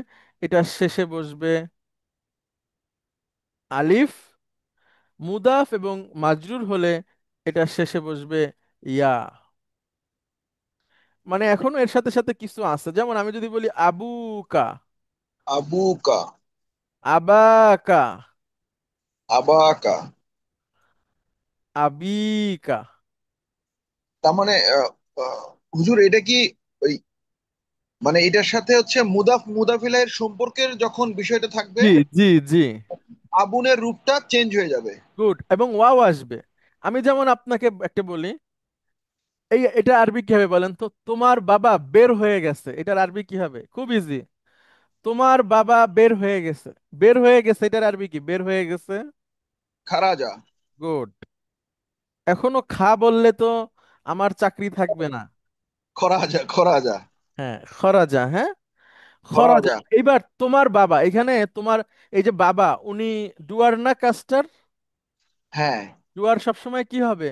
এটা শেষে বসবে আলিফ, মুদাফ এবং মাজরুর হলে এটা শেষে বসবে ইয়া। মানে এখনো এর সাথে সাথে কিছু আছে, যেমন আমি যদি বলি আবুকা, আবুকা, আবাকা, আবাকা। আবিকা। তার মানে হুজুর এটা কি ওই মানে এটার সাথে হচ্ছে মুদাফ মুদাফিলের সম্পর্কের যখন বিষয়টা থাকবে, জি জি জি। আবুনের রূপটা চেঞ্জ হয়ে যাবে। গুড, এবং ওয়াও আসবে। আমি যেমন আপনাকে একটা বলি, এটা আরবি কি হবে বলেন তো? তোমার বাবা বের হয়ে গেছে, এটার আরবি কি হবে? খুব ইজি। তোমার বাবা বের হয়ে গেছে। বের হয়ে গেছে, এটার আরবি কি? বের হয়ে গেছে। খারাজা। গুড। এখনো খা বললে তো আমার চাকরি থাকবে না। খরাজা, খরাজা, হ্যাঁ, খরাজা, হ্যাঁ, খরাজা। খরাজা। এইবার তোমার বাবা, এখানে তোমার এই যে বাবা, উনি ডুয়ার না কাস্টার? হ্যাঁ, ডুয়ার সবসময় কি হবে?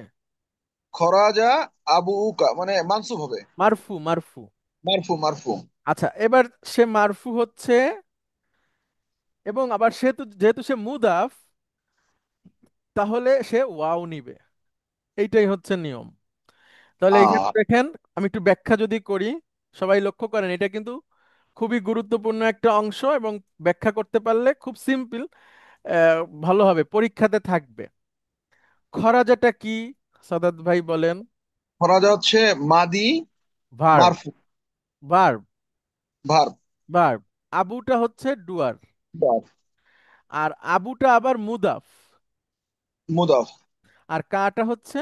খরাজা আবু উকা মানে মানসুব হবে। মারফু, মারফু। মারফু, মারফু। আচ্ছা, এবার সে মারফু হচ্ছে, এবং আবার সেহেতু যেহেতু সে মুদাফ, তাহলে সে ওয়াও নিবে। এইটাই হচ্ছে নিয়ম। তাহলে এখানে আহ দেখেন, আমি একটু ব্যাখ্যা যদি করি, সবাই লক্ষ্য করেন, এটা কিন্তু খুবই গুরুত্বপূর্ণ একটা অংশ, এবং ব্যাখ্যা করতে পারলে খুব সিম্পল, ভালো হবে, পরীক্ষাতে থাকবে। খরাজাটা কি? সাদাত ভাই বলেন। খরাজা হচ্ছে মাদি ভার্ব, মারফু। Verb, verb. ভার্ব। আবুটা হচ্ছে ডুয়ার, ভার্ব। আর আবুটা আবার মুদাফ, মুদাফ। আর কাটা হচ্ছে।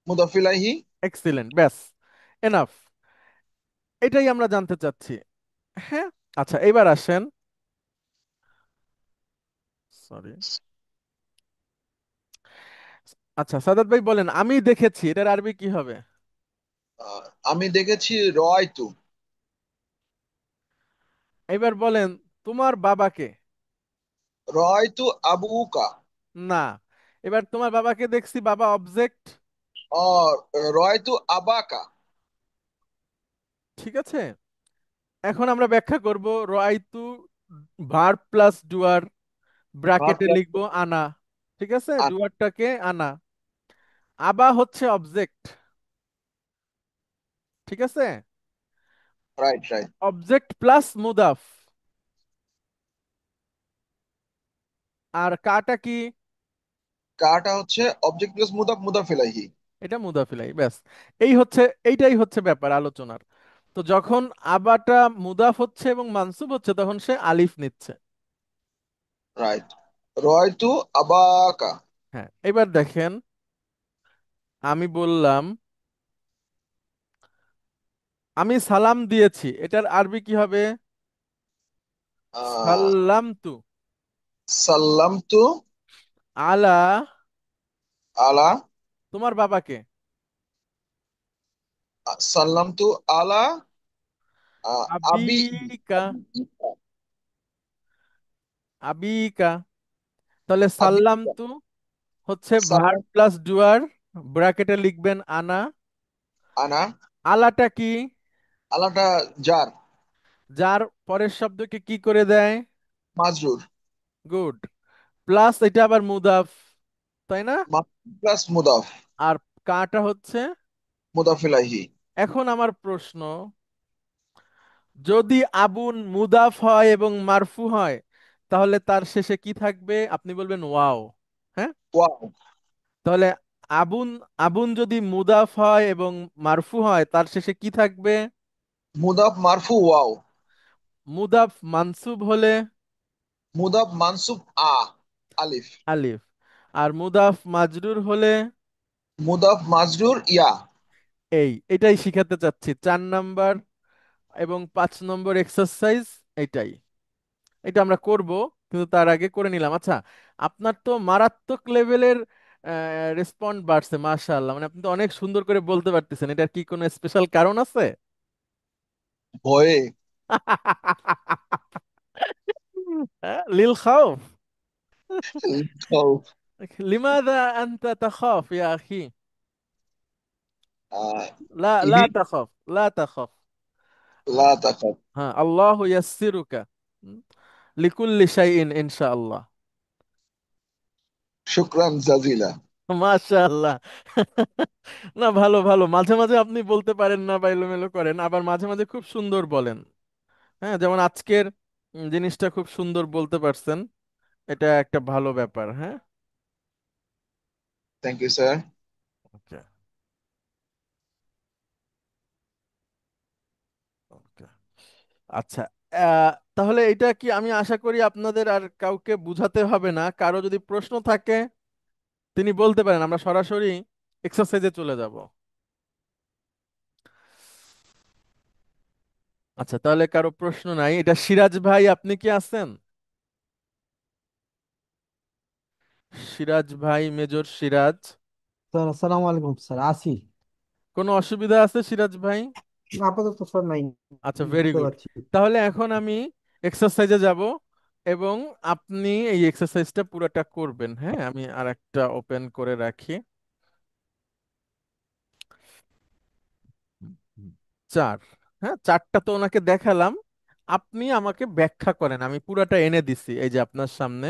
মুদাফিলাহি। এক্সিলেন্ট, ব্যাস, এনাফ। এটাই আমরা জানতে চাচ্ছি। হ্যাঁ। আচ্ছা, এবার আসেন। সরি। আচ্ছা, সাদাত ভাই বলেন, আমি দেখেছি, এটার আরবি কি হবে? আমি দেখেছি রয়তু। এবার বলেন, তোমার বাবাকে। রয়তু আবু উকা। না, এবার তোমার বাবাকে দেখছি, বাবা অবজেক্ট। আর রয়তু আবাকা। ঠিক আছে, এখন আমরা ব্যাখ্যা করব। রাইতু ভার্ব প্লাস ডুয়ার, ভার্ব ব্র্যাকেটে প্লাস লিখবো আনা। ঠিক আছে, আন। ডুয়ারটাকে আনা। আবা হচ্ছে অবজেক্ট। ঠিক আছে, রাইট, রাইট। অবজেক্ট প্লাস মুদাফ। আর কাটা কি? কাটা হচ্ছে অবজেক্ট প্লাস মুদাফ মুদাফিলাহি। এটা মুদাফিলাই, ব্যাস। এইটাই হচ্ছে ব্যাপার আলোচনার। তো যখন আবাটা মুদাফ হচ্ছে এবং মানসুব হচ্ছে, তখন সে আলিফ নিচ্ছে। রাইট। রয়তু আবাকা। হ্যাঁ, এবার দেখেন, আমি বললাম আমি সালাম দিয়েছি, এটার আরবি কি হবে? আহ সাল্লামতু সাল্লামতু আলা, আলা। তোমার বাবাকে। সাল্লামতু আলা আবি। আবিকা, আবিকা। তাহলে আবি। সাল্লামতু হচ্ছে ভার্ব সাল্লাম। প্লাস ডুয়ার, ব্র্যাকেটে লিখবেন আনা। আনা। আলাটা কি? আলাটা জার। যার পরের শব্দকে কি করে দেয়? মাজরুর। গুড। প্লাস এটা আবার মুদাফ, তাই না? প্লাস মুদাফ আর কাটা হচ্ছে। মুদাফিলাহি। এখন আমার প্রশ্ন, যদি আবুন মুদাফ হয় এবং মারফু হয়, তাহলে তার শেষে কি থাকবে? আপনি বলবেন ওয়াও। হ্যাঁ, ওয়াও। তাহলে আবুন, আবুন যদি মুদাফ হয় এবং মারফু হয়, তার শেষে কি থাকবে? মুদাফ মারফু ওয়াও। মুদাফ মানসুব হলে মুদাফ মানসুব আলিফ। আলিফ, আর মুদাফ মাজরুর হলে। মুদাফ মাজরুর ইয়া। এটাই শিখাতে চাচ্ছি, 4 নাম্বার এবং 5 নম্বর এক্সারসাইজ। এটাই, এটা আমরা করব, কিন্তু তার আগে করে নিলাম। আচ্ছা, আপনার তো মারাত্মক লেভেলের রেসপন্ড বাড়ছে, মাশাআল্লাহ, মানে আপনি তো অনেক সুন্দর করে বলতে পারতেছেন। এটার কি কোনো স্পেশাল কারণ আছে? ভয়ে। লিল খাউফ। খাউফ। লিমাযা আনতা তাখাফ ইয়া আখি? আহ, লা লা ইদি। তাখাফ, লা তাখাফ। লা তাখাফ। হ্যাঁ, আল্লাহু ইয়াসসিরুকা লিকুল্লি শাইইন ইনশাআল্লাহ। শুকরান জাজিলা। মাশাআল্লাহ। না, ভালো ভালো, মাঝে মাঝে আপনি বলতে পারেন না বা এলোমেলো করেন, আবার মাঝে মাঝে খুব সুন্দর বলেন। হ্যাঁ, যেমন আজকের জিনিসটা খুব সুন্দর বলতে পারছেন, এটা একটা ভালো ব্যাপার। হ্যাঁ, থ্যাংক ইউ স্যার। ওকে, ওকে। আচ্ছা, তাহলে এটা কি, আমি আশা করি আপনাদের আর কাউকে বুঝাতে হবে না। কারো যদি প্রশ্ন থাকে তিনি বলতে পারেন, আমরা সরাসরি এক্সারসাইজে চলে যাব। আচ্ছা, তাহলে কারো প্রশ্ন নাই। এটা সিরাজ ভাই, আপনি কি আছেন? সিরাজ ভাই, মেজর সিরাজ। স্যার আসসালামু আলাইকুম স্যার, আসি। কোনো অসুবিধা আছে সিরাজ ভাই? আপাতত স্যার নাই, আচ্ছা, ভেরি বুঝতে গুড। পারছি। তাহলে এখন আমি এক্সারসাইজে যাব এবং আপনি এই এক্সারসাইজটা পুরোটা করবেন। হ্যাঁ, আমি আর একটা ওপেন করে রাখি। 4। হ্যাঁ, 4টা তো ওনাকে দেখালাম। আপনি আমাকে ব্যাখ্যা করেন, আমি পুরাটা এনে দিছি এই যে আপনার সামনে।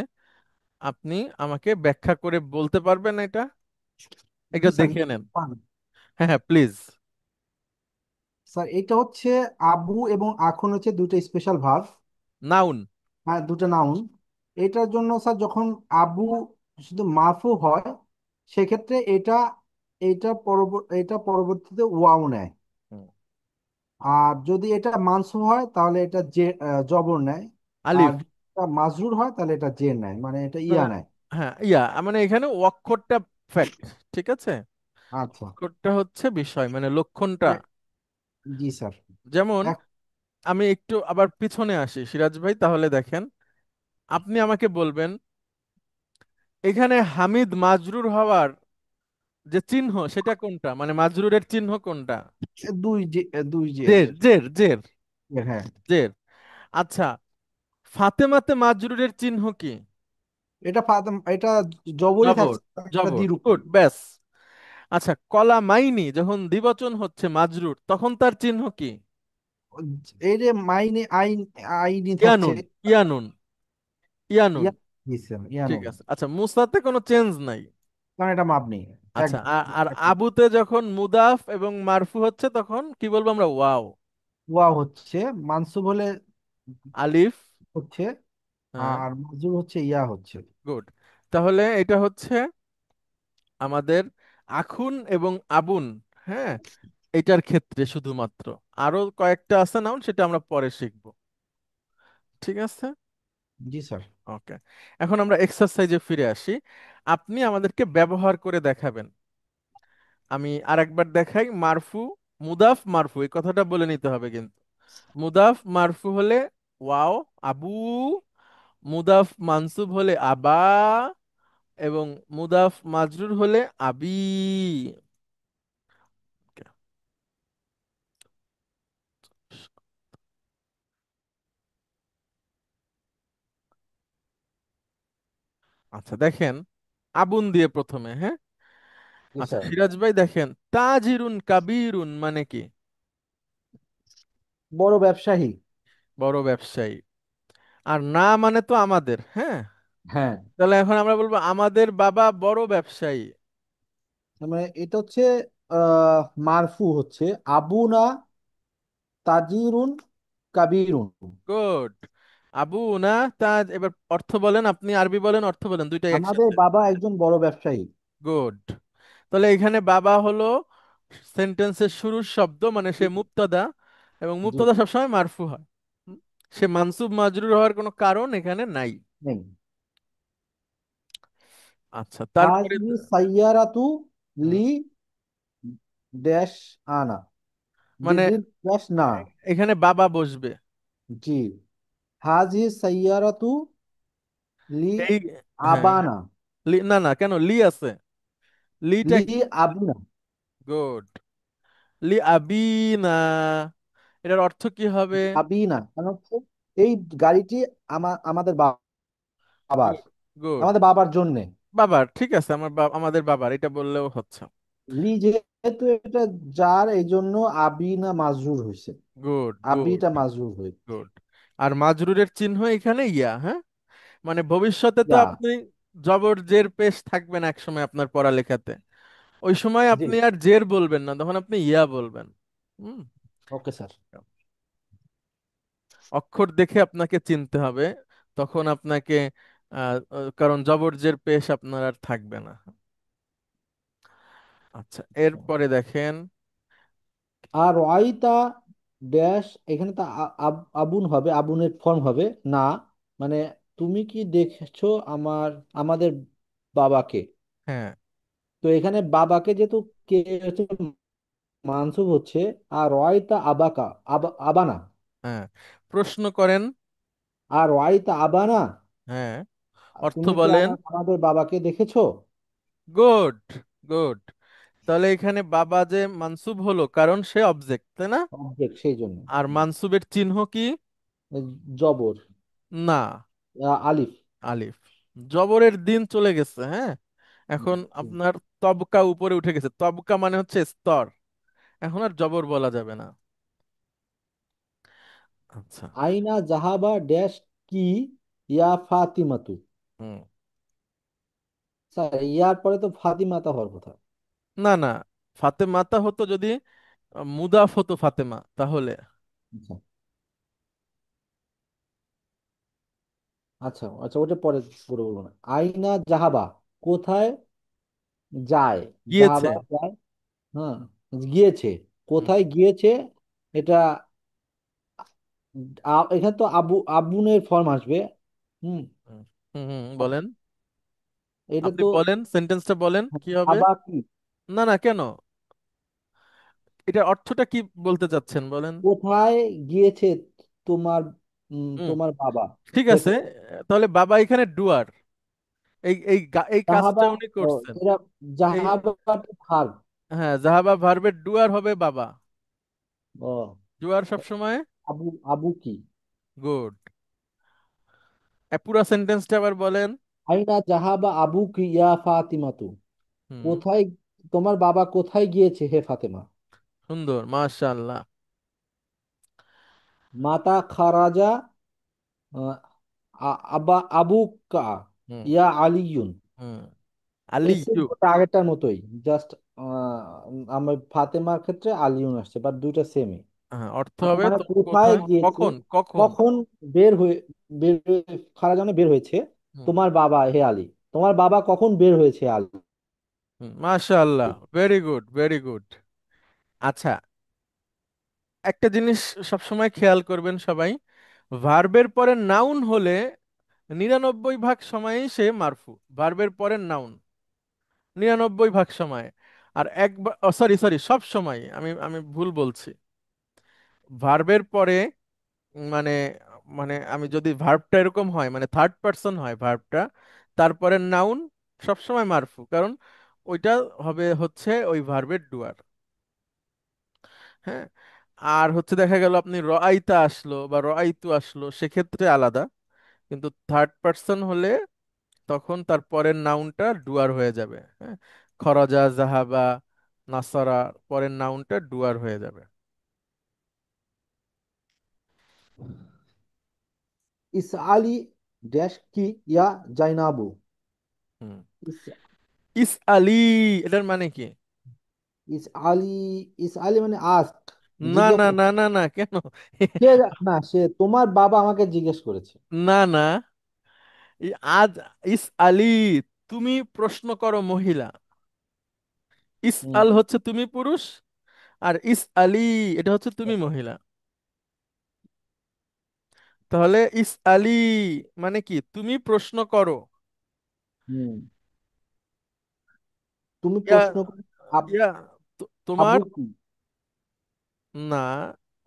আপনি আমাকে ব্যাখ্যা করে বলতে পারবেন এটা? জি এটা স্যার, দেখে নেন। পান। হ্যাঁ, হ্যাঁ, প্লিজ। স্যার এটা হচ্ছে আবু এবং আখন হচ্ছে দুটো স্পেশাল ভার্ব। নাউন। হ্যাঁ, দুটো নাউন। এটার জন্য স্যার যখন আবু শুধু মারফু হয়, সেক্ষেত্রে এটা পরবর্তীতে ওয়াও নেয়। আর যদি এটা মানসুব হয় তাহলে এটা জবর নেয়। আর আলিফ। যদি এটা মাজরুর হয় তাহলে এটা জের নেয়, মানে এটা না, ইয়া না, নেয়। হ্যাঁ, মানে এখানে অক্ষরটা ফ্যাক্ট, ঠিক আছে? আচ্ছা। অক্ষরটা হচ্ছে বিষয়, মানে লক্ষণটা। এ- জি স্যার। যেমন, এক- আমি একটু আবার পিছনে আসি সিরাজ ভাই, তাহলে দেখেন। আপনি আমাকে বলবেন এখানে হামিদ মাজরুর হওয়ার যে চিহ্ন সেটা কোনটা, মানে মাজরুরের চিহ্ন কোনটা? দুই জের। জের, জের, জের, হ্যাঁ, জের। আচ্ছা, ফাতেমাতে মাজরুরের চিহ্ন কি? এটা জবরই জবর, থাকছে, একটা জবর, দ্বিরূপ। গুড, ব্যাস। আচ্ছা, কলা মাইনি যখন দ্বিবচন হচ্ছে মাজরুর, তখন তার চিহ্ন কি? এই যে মাইনে আইনি থাকছে। ইয়ানুন, ইয়ানুন, ইয়ানুন। ইয়া জি স্যার, ইয়ানো। ঠিক আছে। আচ্ছা, মুসাতে কোনো চেঞ্জ নাই। কারণ এটা মাপনি। এক আচ্ছা, আর আবুতে যখন মুদাফ এবং মারফু হচ্ছে তখন কি বলবো আমরা? ওয়াও। ওয়া হচ্ছে মানসুব হলে আলিফ। হচ্ছে, হ্যাঁ, আর মাজরুর হচ্ছে ইয়া হচ্ছে। গুড। তাহলে এটা হচ্ছে আমাদের আখুন এবং আবুন। হ্যাঁ, এটার ক্ষেত্রে শুধুমাত্র। আরো কয়েকটা আছে নাউন, সেটা আমরা পরে শিখবো। ঠিক আছে, জি স্যার। ওকে। এখন আমরা এক্সারসাইজে ফিরে আসি। আপনি আমাদেরকে ব্যবহার করে দেখাবেন। আমি আরেকবার দেখাই। মারফু, মুদাফ, মারফু, এই কথাটা বলে নিতে হবে কিন্তু। মুদাফ মারফু হলে ওয়াও, আবু। মুদাফ মানসুব হলে আবা। এবং মুদাফ মাজরুর হলে আবি। আচ্ছা, দেখেন, আবুন দিয়ে প্রথমে। হ্যাঁ, জি আচ্ছা স্যার। সিরাজ ভাই দেখেন, তাজিরুন কাবিরুন মানে কি? বড় ব্যবসায়ী। বড় ব্যবসায়ী। আর না মানে তো আমাদের। হ্যাঁ, হ্যাঁ, তাহলে এখন আমরা বলবো আমাদের বাবা বড় ব্যবসায়ী। তার মানে এটা হচ্ছে মারফু হচ্ছে আবু না তাজিরুন কাবিরুন। গুড। আবু না তাজ। এবার অর্থ বলেন, আপনি আরবি বলেন, অর্থ বলেন, দুইটাই আমাদের একসাথে। বাবা একজন বড় ব্যবসায়ী। গুড। তাহলে এখানে বাবা হলো সেন্টেন্সের শুরুর শব্দ, মানে সে মুক্তাদা, এবং জি, মুক্তাদা সবসময় মারফু হয়। হুম? সে মানসুব মাজরুর হওয়ার কোনো কারণ এখানে নাই। নেই। আচ্ছা, তারপরে হাজিহি সাইয়ারাতু হুম, লি ড্যাশ আনা, মানে ড্যাশ না। এখানে বাবা বসবে। জি, হাজিহি সাইয়ারাতু লি এই, হ্যাঁ, আবানা, না, না, কেন লি আছে? লিটা লি কি? আবিনা। গুড। লি আবিনা, এটার অর্থ কি হবে? আবিনা মানে হচ্ছে এই গাড়িটি আমাদের বাবার, গুড, গুড। আমাদের বাবার জন্য। বাবার, ঠিক আছে, আমাদের বাবার, এটা বললেও হচ্ছে। লি যেহেতু এটা যার, এই জন্য আবিনা মাজরুর হয়েছে। গুড, গুড, আবিটা মাজরুর হয়েছে। গুড। আর মাজরুরের চিহ্ন এখানে ইয়া। হ্যাঁ, মানে ভবিষ্যতে তো ইয়া। আপনি জবর জের পেশ থাকবেন এক সময় আপনার পড়ালেখাতে। ওই সময় জি। আপনি আর জের বলবেন না, তখন আপনি ইয়া বলবেন। হুম। Okay sir. অক্ষর দেখে আপনাকে চিনতে হবে, তখন আপনাকে কারণ জবরজের পেশ আপনার আর থাকবে না। আচ্ছা, এরপরে দেখেন। আর রাইতা ড্যাশ, এখানে তো আবুন হবে, আবুনের ফর্ম হবে না, মানে তুমি কি দেখেছো আমার, আমাদের বাবাকে। হ্যাঁ, তো এখানে বাবাকে যেহেতু কে হচ্ছে মানসুব হচ্ছে, আর রাইতা আবাকা, আবানা, হ্যাঁ, প্রশ্ন করেন। আর রাইতা আবানা, হ্যাঁ, অর্থ তুমি কি বলেন। আমাদের বাবাকে দেখেছো। Good, good. তাহলে এখানে বাবা যে মানসুব হলো কারণ সে অবজেক্ট, তাই না? অবজেক্ট, সেই জন্য। আর মানসুবের চিহ্ন কি? জবর, না, আলিফ। আলিফ। জবরের দিন চলে গেছে, হ্যাঁ। এখন আপনার তবকা উপরে উঠে গেছে, তবকা মানে হচ্ছে স্তর, এখন আর জবর বলা যাবে না। আচ্ছা। আইনা জাহাবা ড্যাশ কি ইয়া ফাতিমাতু। হুম। স্যার ইয়ার পরে তো ফাতিমাতা হওয়ার কথা। না, না, ফাতেমাতা হতো যদি মুদাফ হতো ফাতেমা তাহলে। আচ্ছা, আচ্ছা, আচ্ছা, ওটা পরে পরে বলবো না। আইনা জাহাবা, কোথায় যায়, গিয়েছে। জাহাবা যায়, হ্যাঁ, গিয়েছে, হুম, কোথায় গিয়েছে, এটা এখানে তো আবুনের ফর্ম আসবে। হুম। হুম, হুম, হুম, বলেন। এটা আপনি তো বলেন, সেন্টেন্সটা বলেন কি হবে। আবা কি, না, না, কেন? এটা অর্থটা কি বলতে চাচ্ছেন বলেন। কোথায় গিয়েছে তোমার, হুম, তোমার বাবা, ঠিক হে আছে। তাহলে বাবা এখানে ডুয়ার, এই কাজটা জাহাবা, উনি ও, করছেন। এটা এই, জাহাবা ভার্ব। হ্যাঁ, জাহাবা ভার্বের ডুয়ার হবে বাবা। ও, ডুয়ার সব সময়। আবু, আবু কি, গুড। পুরা সেন্টেন্সটা আবার বলেন। আইনা জাহাবা আবু কি ইয়া ফাতিমাতু, হুম, কোথায়, তোমার বাবা কোথায় গিয়েছে হে ফাতেমা। সুন্দর, মাশাআল্লাহ। মাতা খারাজা, আহ, আবা আবু কা হুম, ইয়া আলিয়ুন। হুম, এই আলী সেম ইউ। আগেরটার মতোই, জাস্ট আমার ফাতেমার ক্ষেত্রে আলিয়ুন আসছে, বাট দুইটা সেমই। হ্যাঁ, অর্থ মানে হবে মানে তো কোথায় কোথায়, গিয়েছে, কখন, কখন। কখন বের হয়ে, বের খারাজানে বের হয়েছে হুম, তোমার বাবা হে আলী, তোমার বাবা কখন বের হয়েছে আলী। হুম, মাশাআল্লাহ, ভেরি গুড, ভেরি গুড। আচ্ছা, একটা জিনিস সবসময় খেয়াল করবেন সবাই, ভার্বের পরে নাউন হলে 99% সময়ই সে মারফু। ভার্বের পরে নাউন 99% সময়। আর একবার, সরি, সরি, সব সময়, আমি আমি ভুল বলছি। ভার্বের পরে মানে মানে আমি যদি ভার্বটা এরকম হয়, মানে থার্ড পার্সন হয় ভার্বটা, তারপরে নাউন সবসময় মারফু, কারণ ওইটা হবে হচ্ছে ওই ভার্বের ডুয়ার। হ্যাঁ। আর হচ্ছে দেখা গেল আপনি রআইতা আসলো বা রআইতু আসলো, সেক্ষেত্রে আলাদা, কিন্তু থার্ড পার্সন হলে তখন তার পরের নাউনটা ডুয়ার হয়ে যাবে। হ্যাঁ, খরজা, জাহাবা, নাসারা, পরের নাউনটা ডুয়ার হয়ে যাবে। ইস আলী ড্যাশ কি ইয়া জাইনাবু। হুম। ইস, ইস আলী, এটার মানে কি? ইস আলী, ইস আলী মানে আস্ক, না, না, জিজ্ঞাসা। না, না, না, কেন? সে, না, সে তোমার বাবা আমাকে জিজ্ঞেস করেছে। না, না, এই আজ, ইস আলী, তুমি প্রশ্ন করো মহিলা। ইস হুম, আল হচ্ছে তুমি পুরুষ, আর ইস আলী এটা হচ্ছে তুমি মহিলা। তাহলে ইস আলী মানে কি, তুমি প্রশ্ন করো। হুম, তুমি ইয়া, প্রশ্ন করো, ইয়া, তোমার, আবু কি। না,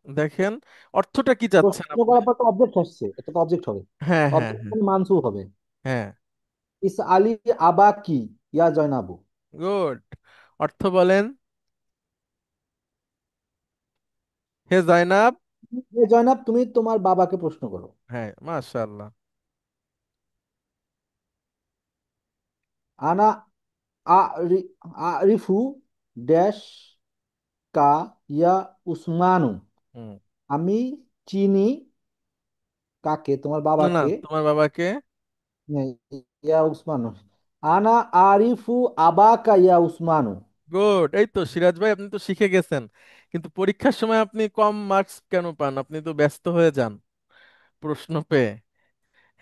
দেখেন অর্থটা কি চাচ্ছেন প্রশ্ন আপনি। করার পর তো অবজেক্ট আসছে, এটা তো অবজেক্ট হবে, হ্যাঁ, হ্যাঁ, অবজেক্ট হ্যাঁ, মানে মানসুব হবে। হ্যাঁ, ইস আলী আবা কি ইয়া জয়নাবু। গুড। অর্থ বলেন। হে জাইনাব। এ জয়নাব, তুমি তোমার বাবাকে প্রশ্ন করো। হ্যাঁ, মাশাআল্লাহ। আনা আরিফু ড্যাশ কা ইয়া উসমানু, হুম। আমি চিনি কাকে, তোমার না, না, বাবাকে। তোমার বাবাকে। হ্যাঁ, ইয়া উসমানু, আনা আরিফু আবাকা ইয়া উসমানু। গুড, এই তো সিরাজ ভাই, আপনি তো শিখে গেছেন, কিন্তু পরীক্ষার সময় আপনি কম মার্কস কেন পান? আপনি তো ব্যস্ত হয়ে যান। প্রশ্ন পেয়ে?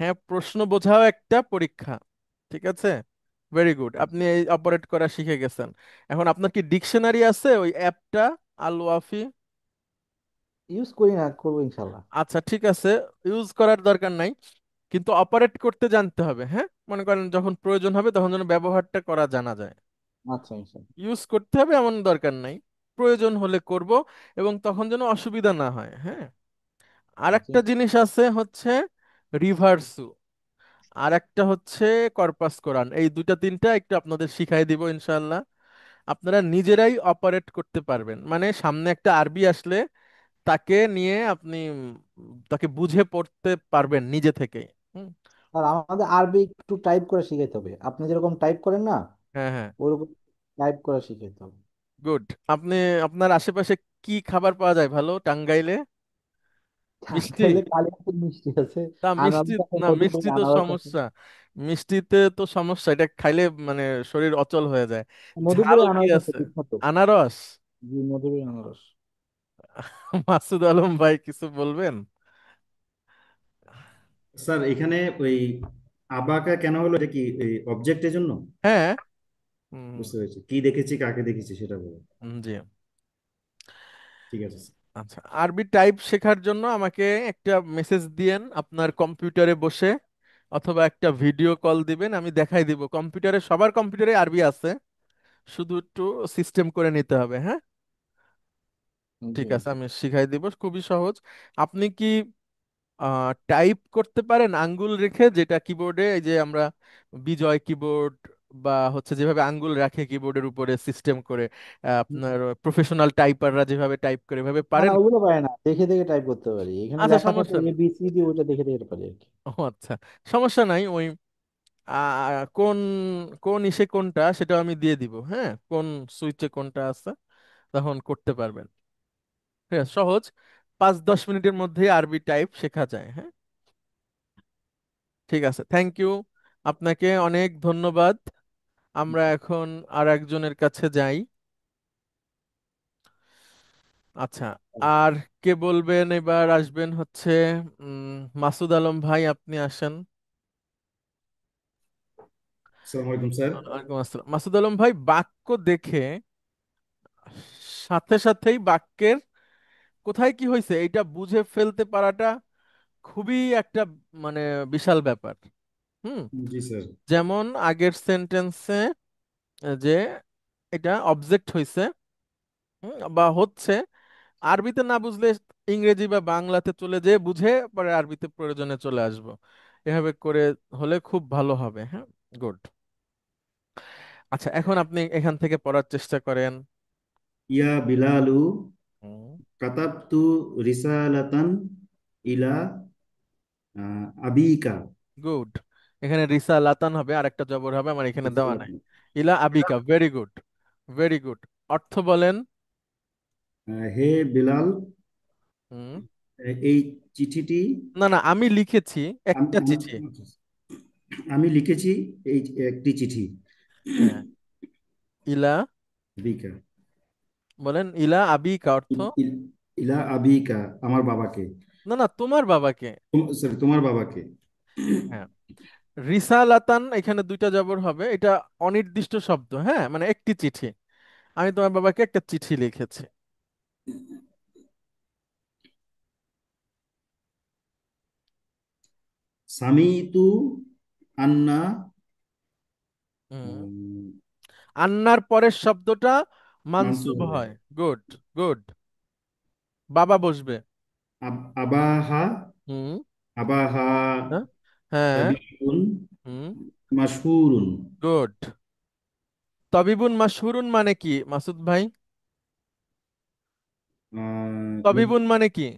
হ্যাঁ, প্রশ্ন বোঝাও একটা পরীক্ষা। ঠিক আছে, ভেরি গুড, আপনি এই অপারেট করা শিখে গেছেন। এখন আপনার কি ডিকশনারি আছে ওই অ্যাপটা, আল ওয়াফি? ইউজ করি না, করবো ইনশাল্লাহ। আচ্ছা ঠিক আছে, ইউজ করার দরকার নাই, কিন্তু অপারেট করতে জানতে হবে। হ্যাঁ, মনে করেন যখন প্রয়োজন হবে তখন যেন ব্যবহারটা করা জানা যায়। আচ্ছা ইনশাল্লাহ। ইউজ করতে হবে এমন দরকার নাই, প্রয়োজন হলে করব, এবং তখন যেন অসুবিধা না হয়। হ্যাঁ, আর আচ্ছা। একটা জিনিস আছে হচ্ছে রিভার্সু, আর একটা হচ্ছে কর্পাস কোরান। এই দুইটা তিনটা একটু আপনাদের শিখাই দিব ইনশাআল্লাহ। আপনারা নিজেরাই অপারেট করতে পারবেন, মানে সামনে একটা আরবি আসলে তাকে নিয়ে আপনি তাকে বুঝে পড়তে পারবেন নিজে থেকেই। হুম। আর আমাদের আরবি একটু টাইপ করে শিখাইতে হবে, আপনি যেরকম টাইপ করেন না, হ্যাঁ হ্যাঁ, ওরকম টাইপ করে শিখাইতে হবে। গুড। আপনি আপনার আশেপাশে কি খাবার পাওয়া যায় ভালো টাঙ্গাইলে? মিষ্টি? টাঙ্গাইলে কালিয়াপুর মিষ্টি আছে, তা মিষ্টি, আনারস আছে, না মধুপুর মিষ্টি তো আনারস আছে। সমস্যা, মিষ্টিতে তো সমস্যা, এটা খাইলে মানে শরীর অচল হয়ে যায়। ঝাল মধুপুরের কি আনারস আছে আছে? বিখ্যাত। আনারস? জি, মধুপুরের আনারস। মাসুদ আলম ভাই কিছু বলবেন? স্যার এখানে ওই আবাকা কেন হলো, এটা কি অবজেক্টের জন্য? হ্যাঁ। হুম। বুঝতে পেরেছি, কি দেখেছি কাকে দেখেছি সেটা বলো। জি। ঠিক আছে স্যার। আচ্ছা, আরবি টাইপ শেখার জন্য আমাকে একটা মেসেজ দিয়েন আপনার কম্পিউটারে বসে, অথবা একটা ভিডিও কল দিবেন, আমি দেখাই দিব। কম্পিউটারে, সবার কম্পিউটারে আরবি আছে, শুধু একটু সিস্টেম করে নিতে হবে। হ্যাঁ, জি। ঠিক আছে, আমি শিখাই দিব, খুবই সহজ। আপনি কি টাইপ করতে পারেন আঙ্গুল রেখে, যেটা কিবোর্ডে, এই যে আমরা বিজয় কিবোর্ড বা হচ্ছে যেভাবে আঙ্গুল রাখে কিবোর্ডের উপরে সিস্টেম করে, আপনার প্রফেশনাল টাইপাররা যেভাবে টাইপ করে, এভাবে না না, পারেন? ওগুলো পারে না, দেখে দেখে টাইপ করতে পারি, এখানে আচ্ছা লেখা থাকে সমস্যা নেই। ABCD, ওইটা দেখে দেখে পারি আর কি। ও আচ্ছা, সমস্যা নাই। ওই কোন কোন ইসে কোনটা সেটা আমি দিয়ে দিব। হ্যাঁ, কোন সুইচে কোনটা আছে, তখন করতে পারবেন। ঠিক আছে, সহজ, 5-10 মিনিটের মধ্যেই আরবি টাইপ শেখা যায়। হ্যাঁ, ঠিক আছে, থ্যাংক ইউ, আপনাকে অনেক ধন্যবাদ। আমরা এখন আর একজনের কাছে যাই। আচ্ছা, আর কে বলবেন এবার? আসবেন হচ্ছে মাসুদ আলম ভাই, আপনি আসেন। আসসালামু আলাইকুম স্যার। ওয়ালাইকুম আসসালাম। মাসুদ আলম ভাই, বাক্য দেখে সাথে সাথেই বাক্যের কোথায় কি হয়েছে এইটা বুঝে ফেলতে পারাটা খুবই একটা মানে বিশাল ব্যাপার। হুম। জি স্যার। যেমন আগের সেন্টেন্সে যে এটা অবজেক্ট হয়েছে, বা হচ্ছে, আরবিতে না বুঝলে ইংরেজি বা বাংলাতে চলে যেয়ে বুঝে পরে আরবিতে প্রয়োজনে চলে আসবো, এভাবে করে হলে খুব ভালো হবে। হ্যাঁ, গুড। আচ্ছা, এখন আপনি এখান থেকে পড়ার চেষ্টা করেন। ইয়া বিলালু কাতাবতু রিসালাতান ইলা আবিকা। গুড। এখানে রিসা লাতান হবে, আর একটা জবর হবে, আমার এখানে দেওয়া নাই। রিসালাতান। ইলা আবিকা, ভেরি গুড, ভেরি গুড। অর্থ বলেন। হে বিলাল, হুম। এই চিঠিটি না না, আমি লিখেছি আম- একটা আমার চিঠি। আমি লিখেছি এই একটি চিঠি। হ্যাঁ, ইলা, আবিকা। বলেন ইলা আবিকা অর্থ। ইলা আবিকা, আমার বাবাকে। না না, তোমার বাবাকে। সরি, তোমার বাবাকে। হ্যাঁ, রিসালাতান এখানে দুইটা জবর হবে, এটা অনির্দিষ্ট শব্দ। হ্যাঁ, মানে একটি চিঠি, আমি তোমার বাবাকে একটা চিঠি লিখেছি। সামিতু আন্না হুম। উম, আন্নার পরের শব্দটা মানসুব মানসুব হবে। হয়। Good, good. বাবা বসবে। আবাহা, হুম। আবাহা হ্যাঁ। হ্যাঁ। তাবিবুন হুম। মাশহুরুন। গুড। তবিবুন মাশহুরুন মানে কি মাসুদ ভাই? ওই তবিবুন মানে কি?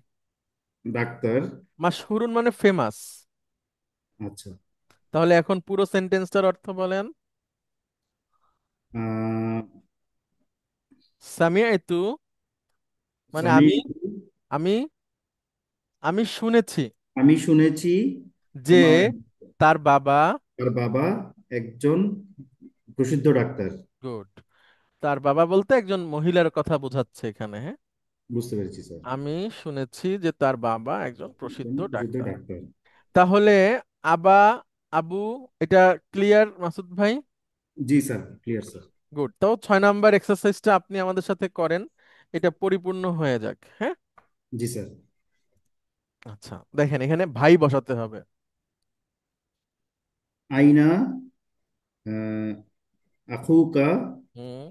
ডাক্তার। মাশহুরুন মানে ফেমাস। আচ্ছা। তাহলে এখন পুরো সেন্টেন্সটার অর্থ বলেন। আহ, সামিআতু মানে স্বামী, আমি আমি শুনেছি আমি শুনেছি যে আমার তার বাবা। তার বাবা একজন প্রসিদ্ধ ডাক্তার। গুড। তার বাবা বলতে একজন মহিলার কথা বোঝাচ্ছে এখানে। হ্যাঁ, বুঝতে পেরেছি স্যার। আমি শুনেছি যে তার বাবা একজন একজন প্রসিদ্ধ প্রসিদ্ধ ডাক্তার। ডাক্তার। তাহলে আবা, আবু, এটা ক্লিয়ার মাসুদ ভাই? জি স্যার, ক্লিয়ার স্যার। গুড। তো 6 নাম্বার এক্সারসাইজটা আপনি আমাদের সাথে করেন, এটা পরিপূর্ণ হয়ে যাক, হ্যাঁ? জি স্যার। আচ্ছা, দেখেন এখানে ভাই বসাতে হবে। আইনা আহ, আখুকা হুম।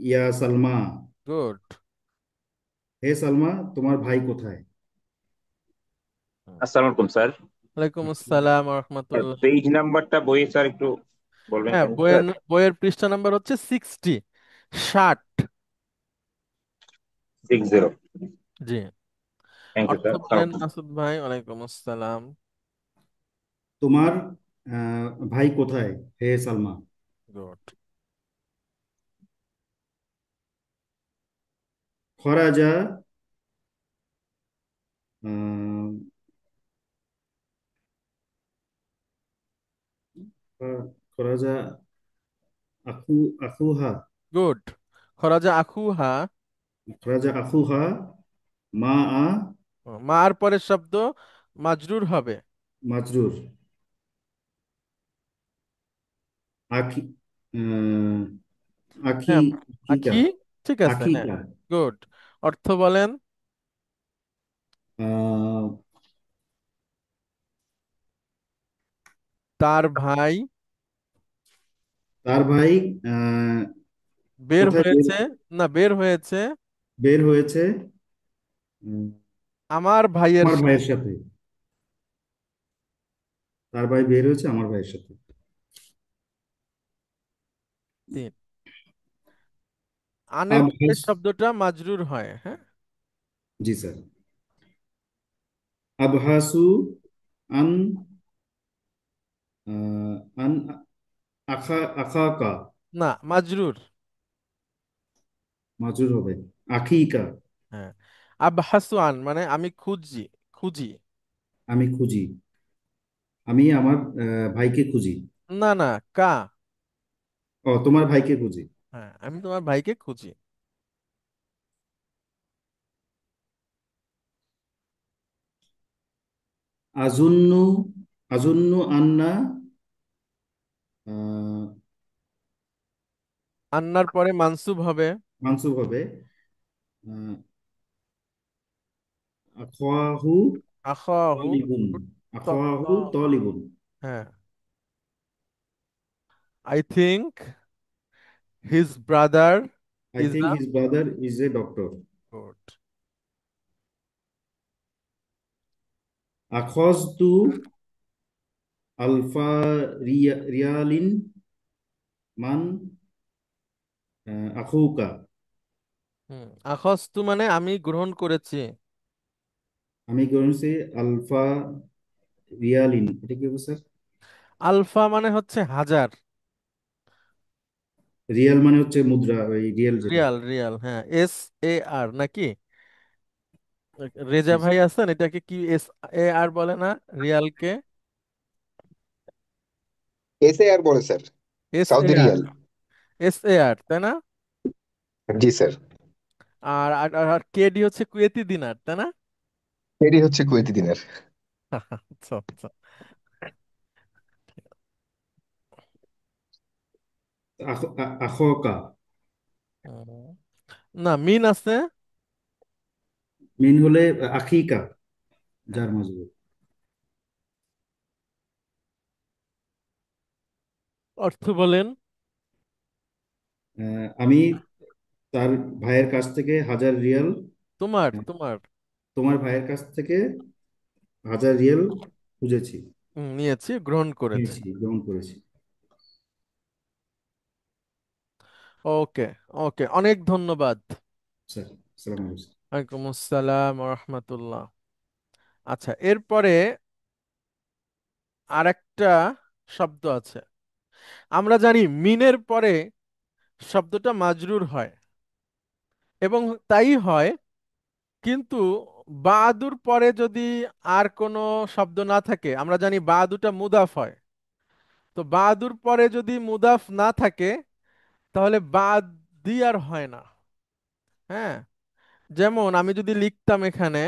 ইয়া সালমা। গুড। হে সালমা, তোমার ভাই কোথায়? আসসালামু আলাইকুম স্যার। ওয়ালাইকুম আসসালাম রহমতুল্লাহ। পেজ নাম্বারটা বইয়ে স্যার একটু বলবেন হ্যাঁ, কেন বইয়ের স্যার? বইয়ের পৃষ্ঠা নাম্বার হচ্ছে 60, 60। 60। জি। থ্যাংক ইউ অর্থ স্যার। বলেন মাসুদ ভাই। ওয়ালাইকুম আসসালাম। তোমার ভাই কোথায় হে সালমা? গুড। খরাজা আহ, খরাজা আখু আখুহা। গুড। খরাজা আখুহা। খরাজা আখুহা মা আ মার পরের শব্দ মাজরুর হবে। মাজরুর। আখি আহ, আখি হ্যাঁ, আখিকা। আখি। ঠিক আছে, হ্যাঁ। আখিকা। গুড। অর্থ বলেন। আহ, তার ভাই তার ভাই আহ, বের কোথায় হয়েছে, না বের হয়েছে বের হয়েছে আমার ভাইয়ের আমার সাথে। ভাইয়ের সাথে। তার ভাই বের হয়েছে আমার ভাইয়ের সাথে। তিন। আনের পরের আবহাস। শব্দটা মাজরুর হয়, হ্যাঁ। জি স্যার। আবহাসু আন আন আখাকা। না, মাজরুর। মাজুর হবে আখিকা। হ্যাঁ। আবহাসু আন মানে আমি খুঁজি, খুঁজি। আমি খুঁজি। আমি আমার ভাইকে খুঁজি। না না, কা। ও, তোমার ভাইকে খুঁজি। হ্যাঁ, আমি তোমার ভাইকে খুঁজি। আজুন্নু আজুন্নু আন্না আহ, আন্নার পরে মানসুব হবে। মানসুব হবে আহ, আখওয়াহু আখাহু। তলিবুন। ত ত আখওয়াহু তলিবুন। হ্যাঁ। I think his brother I is think uh his brother is a doctor. Good. আখজতু আলফা রিয়ালিন মান আখুকা। আখস্তু মানে আমি গ্রহণ করেছি। আমি করেছি আলফা রিয়ালিন, এটা কি হবে স্যার? আলফা মানে হচ্ছে হাজার। রিয়াল মানে হচ্ছে মুদ্রা, ওই রিয়েল যেটা। রিয়াল, রিয়াল, হ্যাঁ। এস এ আর নাকি? রেজা জি ভাই স্যার। আছেন, এটাকে কি এস এ আর বলে না রিয়ালকে? এসে আর বলে sir, S A Saudi R. রিয়াল। এস এ আর, তাই না? জি স্যার। আর আর আর কেডি হচ্ছে কুয়েতি দিনার, তাই না? এটি হচ্ছে কুয়েতি দিনের। আচ্ছা আচ্ছা। আখোকা। উম, না, মিন আছে। মিন হলে আখিকা, যার মজবুত। অর্থ বলেন। আমি তার ভাইয়ের কাছ থেকে 1000 রিয়াল, তোমার তোমার তোমার ভাইয়ের কাছ থেকে 1000 রিয়াল খুঁজেছি, নিয়েছি, গ্রহণ করেছি। নিয়েছি, গ্রহণ করেছি। ওকে, ওকে, অনেক ধন্যবাদ। স্যার, আসসালামু আলাইকুম। ওয়ালাইকুম আসসালাম রহমতুল্লাহ। আচ্ছা, এরপরে আরেকটা শব্দ আছে। আমরা জানি মিনের পরে শব্দটা মাজরুর হয়, এবং তাই হয়, কিন্তু বাদুর পরে যদি আর কোনো শব্দ না থাকে, আমরা জানি বাদুটা মুদাফ হয়। তো বাদুর পরে যদি মুদাফ না থাকে, তাহলে বাদ দি আর হয় না। হ্যাঁ। যেমন আমি যদি লিখতাম এখানে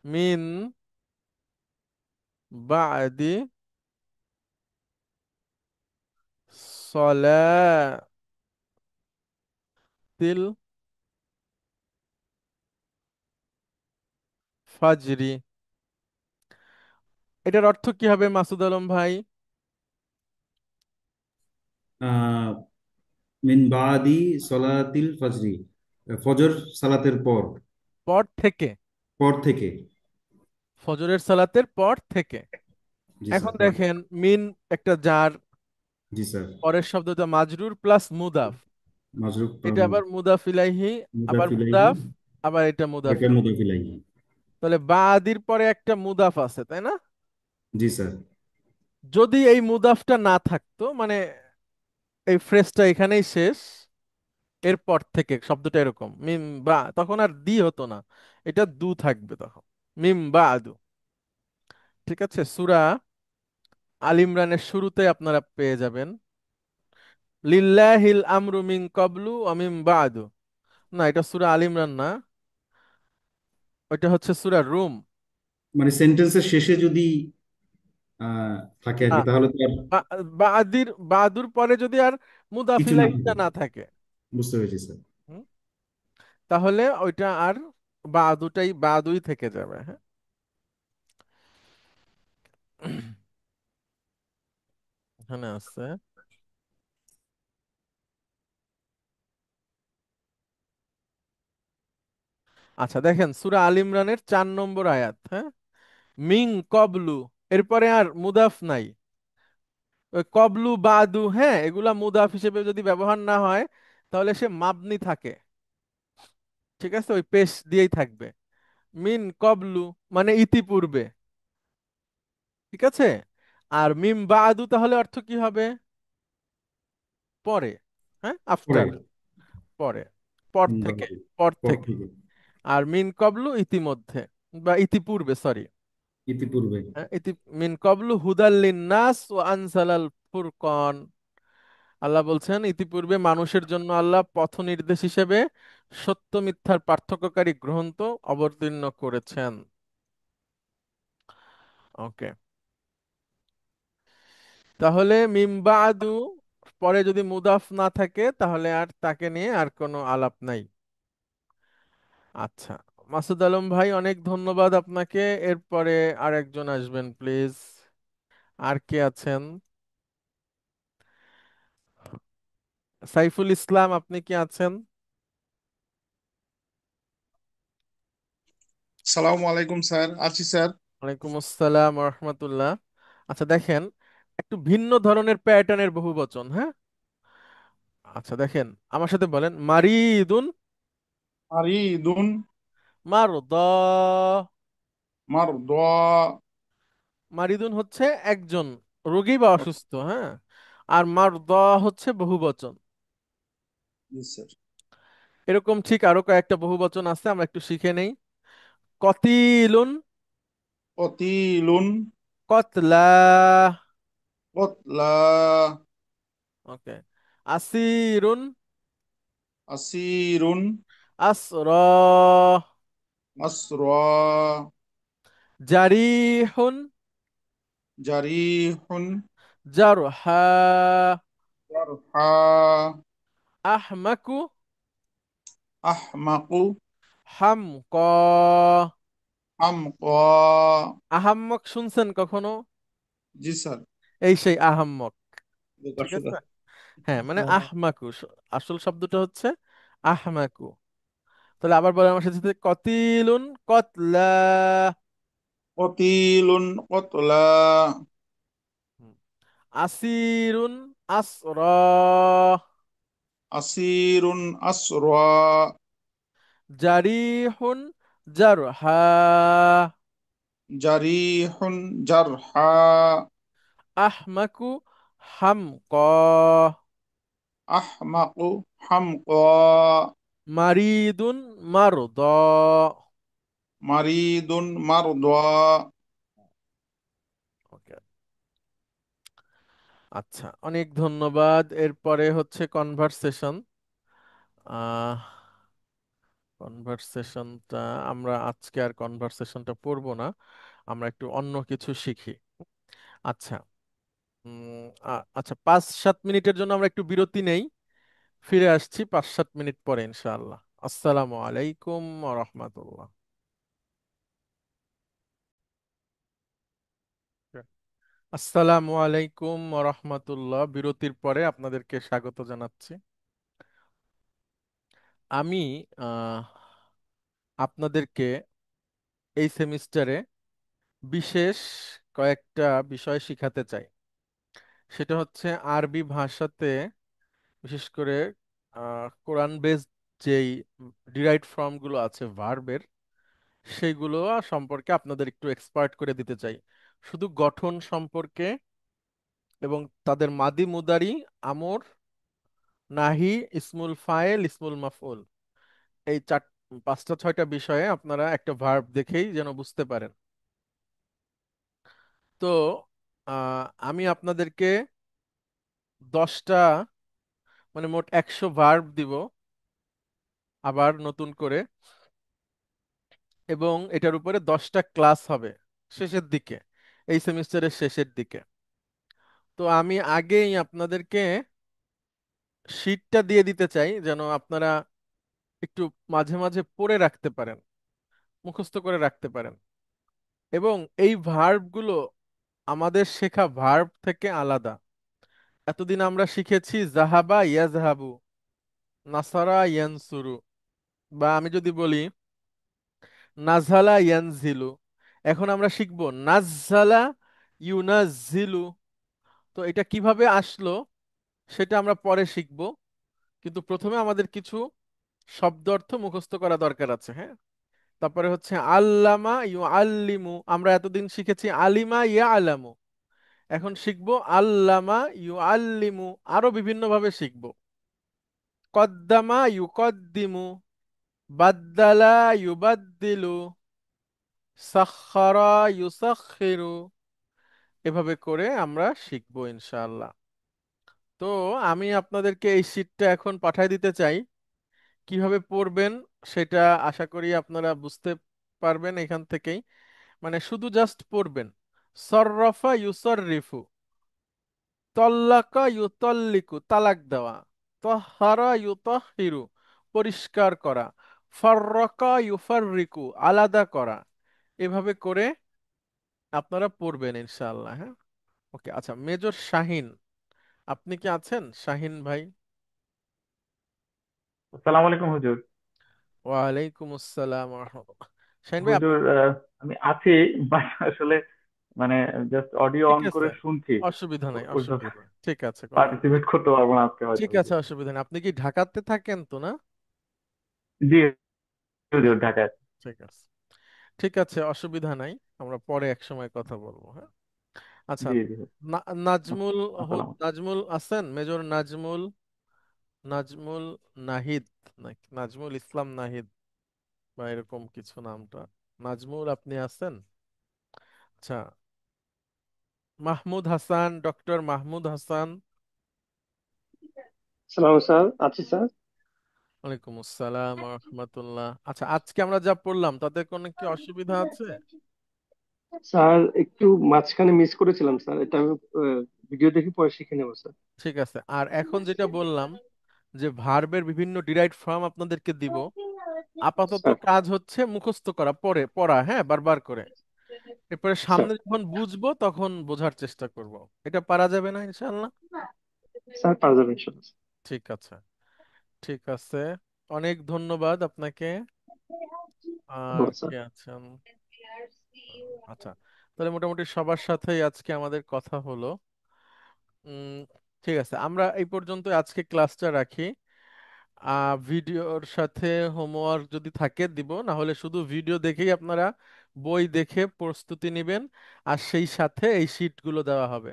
মিন বাদি সলাতিল ফাজরি, এটার অর্থ কি হবে মাসুদ আলম ভাই? আহ মিন বাদি সলাতিল ফজরি, ফজর সালাতের পর, পর থেকে, পর থেকে। ফজরের সালাতের পর থেকে। জি এখন স্যার। দেখেন মিন একটা জার, জি স্যার। পরের শব্দটা মাজরুর প্লাস মুদাফ, মাজরুফ এটা আবার মুদাফ ইলাইহি, আবার মুদাফ ইলাইহি, মুদাফ, আবার এটা মুদাফ এটা ইলাইহি। মুদাফ ইলাইহি। তাহলে বাদির পরে একটা মুদাফ আছে, তাই না? জি স্যার। যদি এই মুদাফটা না থাকতো, মানে এই ফ্রেজটা এখানেই শেষ, এরপর থেকে শব্দটা এরকম মিম বা, তখন আর দি হতো না, এটা দু থাকবে তখন, মিম বা আদু। ঠিক আছে, সূরা আল ইমরানের শুরুতে আপনারা পেয়ে যাবেন লিল্লাহিল আমরু মিন ক্বাবলু ওয়া মিন বাদু। না, এটা সূরা আল ইমরান না, ওইটা হচ্ছে সূরা রুম। মানে সেন্টেন্সের শেষে যদি থাকে আর না, কি, তাহলে তো আর বাদুর পরে যদি আর কিছু না মুদাফিলাইটা থাকে। না থাকে, বুঝতে পেরেছি স্যার। হুম, তাহলে ওইটা আর বাদুটাই বাদুই থেকে যাবে। হ্যাঁ, এখানে আছে। আচ্ছা দেখেন সূরা আল ইমরানের 4 নম্বর আয়াত, হ্যাঁ, মিং কবলু, এরপরে আর মুদাফ নাই। ওই কবলু বাদু, হ্যাঁ, এগুলা মুদাফ হিসেবে যদি ব্যবহার না হয় তাহলে সে মাবনি থাকে। ঠিক আছে, ওই পেশ দিয়েই থাকবে। মিন কবলু মানে ইতিপূর্বে। ঠিক আছে, আর মিম বাদু তাহলে অর্থ কি হবে? পরে। হ্যাঁ, পরে। আফটার, পরে, পর থেকে, বাদে, পর পর থেকে। থেকে। আর মিন কবলু ইতিমধ্যে বা ইতিপূর্বে, সরি। ইতিপূর্বে। মিন কবলু হুদাল্লিন নাস ও আনসালাল ফুরকন। আল্লাহ বলছেন ইতিপূর্বে মানুষের জন্য আল্লাহ পথ নির্দেশ হিসেবে সত্য মিথ্যার পার্থক্যকারী গ্রন্থ অবতীর্ণ করেছেন। ওকে, তাহলে মিম বাদু পরে যদি মুদাফ না থাকে তাহলে আর তাকে নিয়ে আর কোনো আলাপ নাই। আচ্ছা, মাসুদ আলম ভাই অনেক ধন্যবাদ আপনাকে। এরপরে আরেকজন আসবেন প্লিজ। আর কে আছেন? সাইফুল ইসলাম, আপনি কি আছেন? সালামু আলাইকুম স্যার, আছি স্যার। ওয়ালাইকুম আসসালাম রহমতুল্লাহ। আচ্ছা দেখেন, একটু ভিন্ন ধরনের প্যাটার্নের বহুবচন, হ্যাঁ। আচ্ছা দেখেন, আমার সাথে বলেন মারিদুন, মারিদুন, মারদা। মারদা। মারিদুন হচ্ছে একজন রোগী বা অসুস্থ, হ্যাঁ, আর মারদা হচ্ছে বহুবচন। জি স্যার। এরকম ঠিক আরো কয়েকটা বহুবচন আছে, আমরা একটু শিখে নেই। কতিলুন, কতিলুন, কতলা। কতলা। ওকে, আসিরুন, আসিরুন, আসরা। আসরা। জারিহুন, জারিহুন, জারহা। জারহা। আহমাকু, আহমাকু, হামক। হামকা। আহাম্মক শুনছেন কখনো? জি স্যার। এই সেই আহাম্মক। ঠিক আসলে আছে, হ্যাঁ, মানে আহমাকু, আসল শব্দটা হচ্ছে আহমাকু। তাহলে আবার বলেন আমার সাথে সাথে, কতিলুন, কতলা। কতিলুন, কতলা। হুম। আসিরুন, আসরা। আসিরুন, আসরা। জারিহুন, জারহা। জারিহুন, জারহা। আহমাকু, হামক। আহমাকু, হামকা। মারিদুন, মারদ। মারিদুন, মারদা। ওকে, আচ্ছা অনেক ধন্যবাদ। এরপরে হচ্ছে কনভারসেশন। কনভারসেশনটা আমরা আজকে আর কনভারসেশনটা পড়বো না, আমরা একটু অন্য কিছু শিখি। আচ্ছা, আচ্ছা, 5-7 মিনিটের জন্য আমরা একটু বিরতি নেই, ফিরে আসছি 5-7 মিনিট পরে ইনশাআল্লাহ। আসসালামু আলাইকুম ওয়া রাহমাতুল্লাহ। আসসালামু আলাইকুম ওয়া রাহমাতুল্লাহ, বিরতির পরে আপনাদেরকে স্বাগত জানাচ্ছি। আমি আহ, আপনাদেরকে এই সেমিস্টারে বিশেষ কয়েকটা বিষয় শিখাতে চাই। সেটা হচ্ছে আরবি ভাষাতে, বিশেষ করে কোরআন বেসড যেই ডিরাইভড ফর্মগুলো আছে ভার্বের, সেইগুলো সম্পর্কে আপনাদের একটু এক্সপার্ট করে দিতে চাই। শুধু গঠন সম্পর্কে এবং তাদের মাদি মুদারি, আমর, নাহি, ইসমুল ফায়েল, ইসমুল মাফউল, এই 5টা 6টা বিষয়ে আপনারা একটা ভার্ব দেখেই যেন বুঝতে পারেন। তো আমি আপনাদেরকে 10টা, মানে মোট 100 ভার্ব দিব আবার নতুন করে, এবং এটার উপরে 10টা ক্লাস হবে শেষের দিকে, এই সেমিস্টারের শেষের দিকে। তো আমি আগেই আপনাদেরকে শীটটা দিয়ে দিতে চাই, যেন আপনারা একটু মাঝে মাঝে পড়ে রাখতে পারেন, মুখস্থ করে রাখতে পারেন। এবং এই ভার্বগুলো আমাদের শেখা ভার্ব থেকে আলাদা। এতদিন আমরা শিখেছি জাহাবা ইয়াজহাবু, নাসারা ইয়ানসুরু, বা আমি যদি বলি নাজহালা ইয়ানজিলু, এখন আমরা শিখব নাজজালা ইউনাজিলু। তো এটা কিভাবে আসলো সেটা আমরা পরে শিখব, কিন্তু প্রথমে আমাদের কিছু শব্দ অর্থ মুখস্থ করা দরকার আছে, হ্যাঁ। তারপরে হচ্ছে আল্লামা ইউ আল্লিমু, আমরা এতদিন শিখেছি আলিমা ইয়া আলামু, এখন শিখবো আল্লামা ইউ আল্লিমু, আরো বিভিন্ন ভাবে শিখবো। কদ্দামা ইউ কদ্দিমু, বাদ্দালা ইউবাদ্দিলু, সাখখারা ইউসাখখিরু, এভাবে করে আমরা শিখবো ইনশাআল্লাহ। তো আমি আপনাদেরকে এই শীটটা এখন পাঠিয়ে দিতে চাই। কিভাবে পড়বেন সেটা আশা করি আপনারা বুঝতে পারবেন এখান থেকেই। মানে শুধু জাস্ট পড়বেন। সররফা ইউসররিফু, তল্লাকা ইউতল্লিকু, তালাক দেওয়া, তহহারা ইউতহহিরু, পরিষ্কার করা, ফাররাকা ইউফাররিকু, আলাদা করা, এভাবে করে আপনারা পড়বেন ইনশাআল্লাহ, হ্যাঁ। ওকে, আচ্ছা, মেজর শাহিন, আপনি কি আছেন শাহিন ভাই? আসসালামু আলাইকুম হুজুর। ওয়ালাইকুম আসসালাম ওয়া রাহমাতুল্লাহ। শাহিন ভাই আপনি, হুজুর, আমি আছি, বাট আসলে মানে জাস্ট অডিও ঠিক অন আছে, করে শুনছি। অসুবিধা নাই, ওইভাবে অসুবিধা নেই, ঠিক আছে, কোনো পার্টিসিপেট করতে পারবো না আজকে হয়তো ঠিক আছে, হুজুর। অসুবিধা নেই। আপনি কি ঢাকাতে থাকেন তো, না? জি হুজুর, ঢাকায়। ঠিক আছে, ঠিক আছে, অসুবিধা নাই, আমরা পরে এক সময় কথা বলবো, হ্যাঁ। আচ্ছা, জি জি হুজুর। নাজমুল, আসসালাম। নাজমুল আছেন, মেজর নাজমুল, নাজমুল নাহিদ, নাকি নাজমুল ইসলাম নাহিদ, বা এরকম কিছু নামটা। নাজমুল আপনি আছেন? আচ্ছা, মাহমুদ হাসান, ডক্টর মাহমুদ হাসান। সালাম স্যার, আছি স্যার। ওয়ালাইকুম আসসালাম ওয়া রাহমাতুল্লাহ। আচ্ছা, আজকে আমরা যা পড়লাম তাতে কোনো কি অসুবিধা আছে? স্যার একটু মাঝখানে মিস করেছিলাম স্যার, এটা আমি ভিডিও দেখে পরে শিখে নেবো স্যার। ঠিক আছে, আর এখন যেটা বললাম যে ভার্বের বিভিন্ন ডিরাইভড ফর্ম আপনাদেরকে দিব, আপাতত স্যার, কাজ হচ্ছে মুখস্থ করা, পরে পড়া, হ্যাঁ, বারবার করে। এরপরে স্যার, সামনে যখন বুঝবো তখন বোঝার চেষ্টা করব। এটা পারা যাবে না ইনশাআল্লাহ? স্যার পারা যাবে ইনশাল্লাহ। ঠিক আছে, ঠিক আছে, অনেক ধন্যবাদ আপনাকে। আর ধন্যবাদ স্যার। কে আছেন? আচ্ছা, তাহলে মোটামুটি সবার সাথেই আজকে আমাদের কথা হলো। উম, ঠিক আছে, আমরা এই পর্যন্ত আজকে ক্লাসটা রাখি। ভিডিওর সাথে হোমওয়ার্ক যদি থাকে দিব, না হলে শুধু ভিডিও দেখেই আপনারা বই দেখে প্রস্তুতি নেবেন, আর সেই সাথে এই শিটগুলো দেওয়া হবে।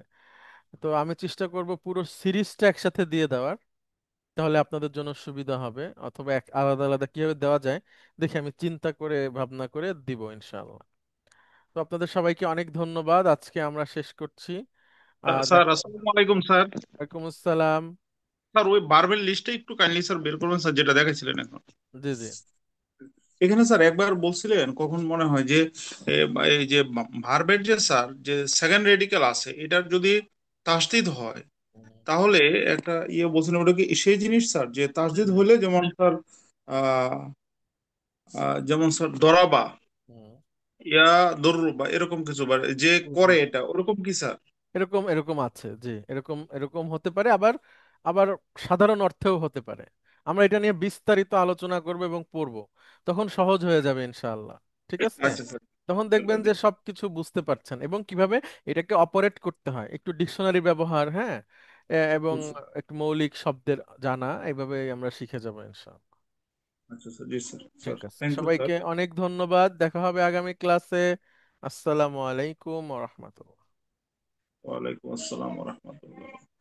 তো আমি চেষ্টা করব পুরো সিরিজটা একসাথে দিয়ে দেওয়ার, তাহলে আপনাদের জন্য সুবিধা হবে। অথবা আলাদা আলাদা কিভাবে দেওয়া যায় দেখে আমি চিন্তা করে ভাবনা করে দিব ইনশাআল্লাহ। তো আপনাদের সবাইকে অনেক ধন্যবাদ, আজকে আমরা শেষ করছি। স্যার আসসালামু আলাইকুম স্যার। ওয়ালাইকুম আসসালাম। স্যার ওই বারবেল লিস্টটা একটু কাইন্ডলি স্যার বের করবেন স্যার, যেটা দেখাইছিলেন এখন। জি জি। এখানে স্যার একবার বলছিলেন কখন মনে হয় যে এই যে ভার্বের যে স্যার যে সেকেন্ড রেডিক্যাল আছে এটার যদি তাসদিদ হয় তাহলে একটা বলছিলেন ওটা কি সেই জিনিস স্যার যে তাসদিদ হলে যেমন স্যার আহ যেমন স্যার দরাবা হুম। ইয়া দরুবা এরকম কিছু বা যে করে এটা ওরকম কি স্যার? এরকম এরকম আছে, জি, এরকম এরকম হতে পারে, আবার আবার সাধারণ অর্থেও হতে পারে। আমরা এটা নিয়ে বিস্তারিত আলোচনা করব এবং পড়ব, তখন সহজ হয়ে যাবে ইনশাআল্লাহ। ঠিক আছে? আচ্ছা স্যার। তখন দেখবেন যে সবকিছু বুঝতে পারছেন এবং কিভাবে এটাকে অপারেট করতে হয়, একটু ডিকশনারি ব্যবহার, হ্যাঁ, এবং জি স্যার। একটু মৌলিক শব্দের জানা, এইভাবে আমরা শিখে যাবো ইনশাআল্লাহ। আচ্ছা স্যার, জি স্যার, ঠিক স্যার আছে, থ্যাংক ইউ স্যার। সবাইকে অনেক ধন্যবাদ, দেখা হবে আগামী ক্লাসে। আসসালামু আলাইকুম ওয়া রাহমাতুল্লাহ। ওয়ালাইকুম আসসালাম ওয়া রাহমাতুল্লাহ।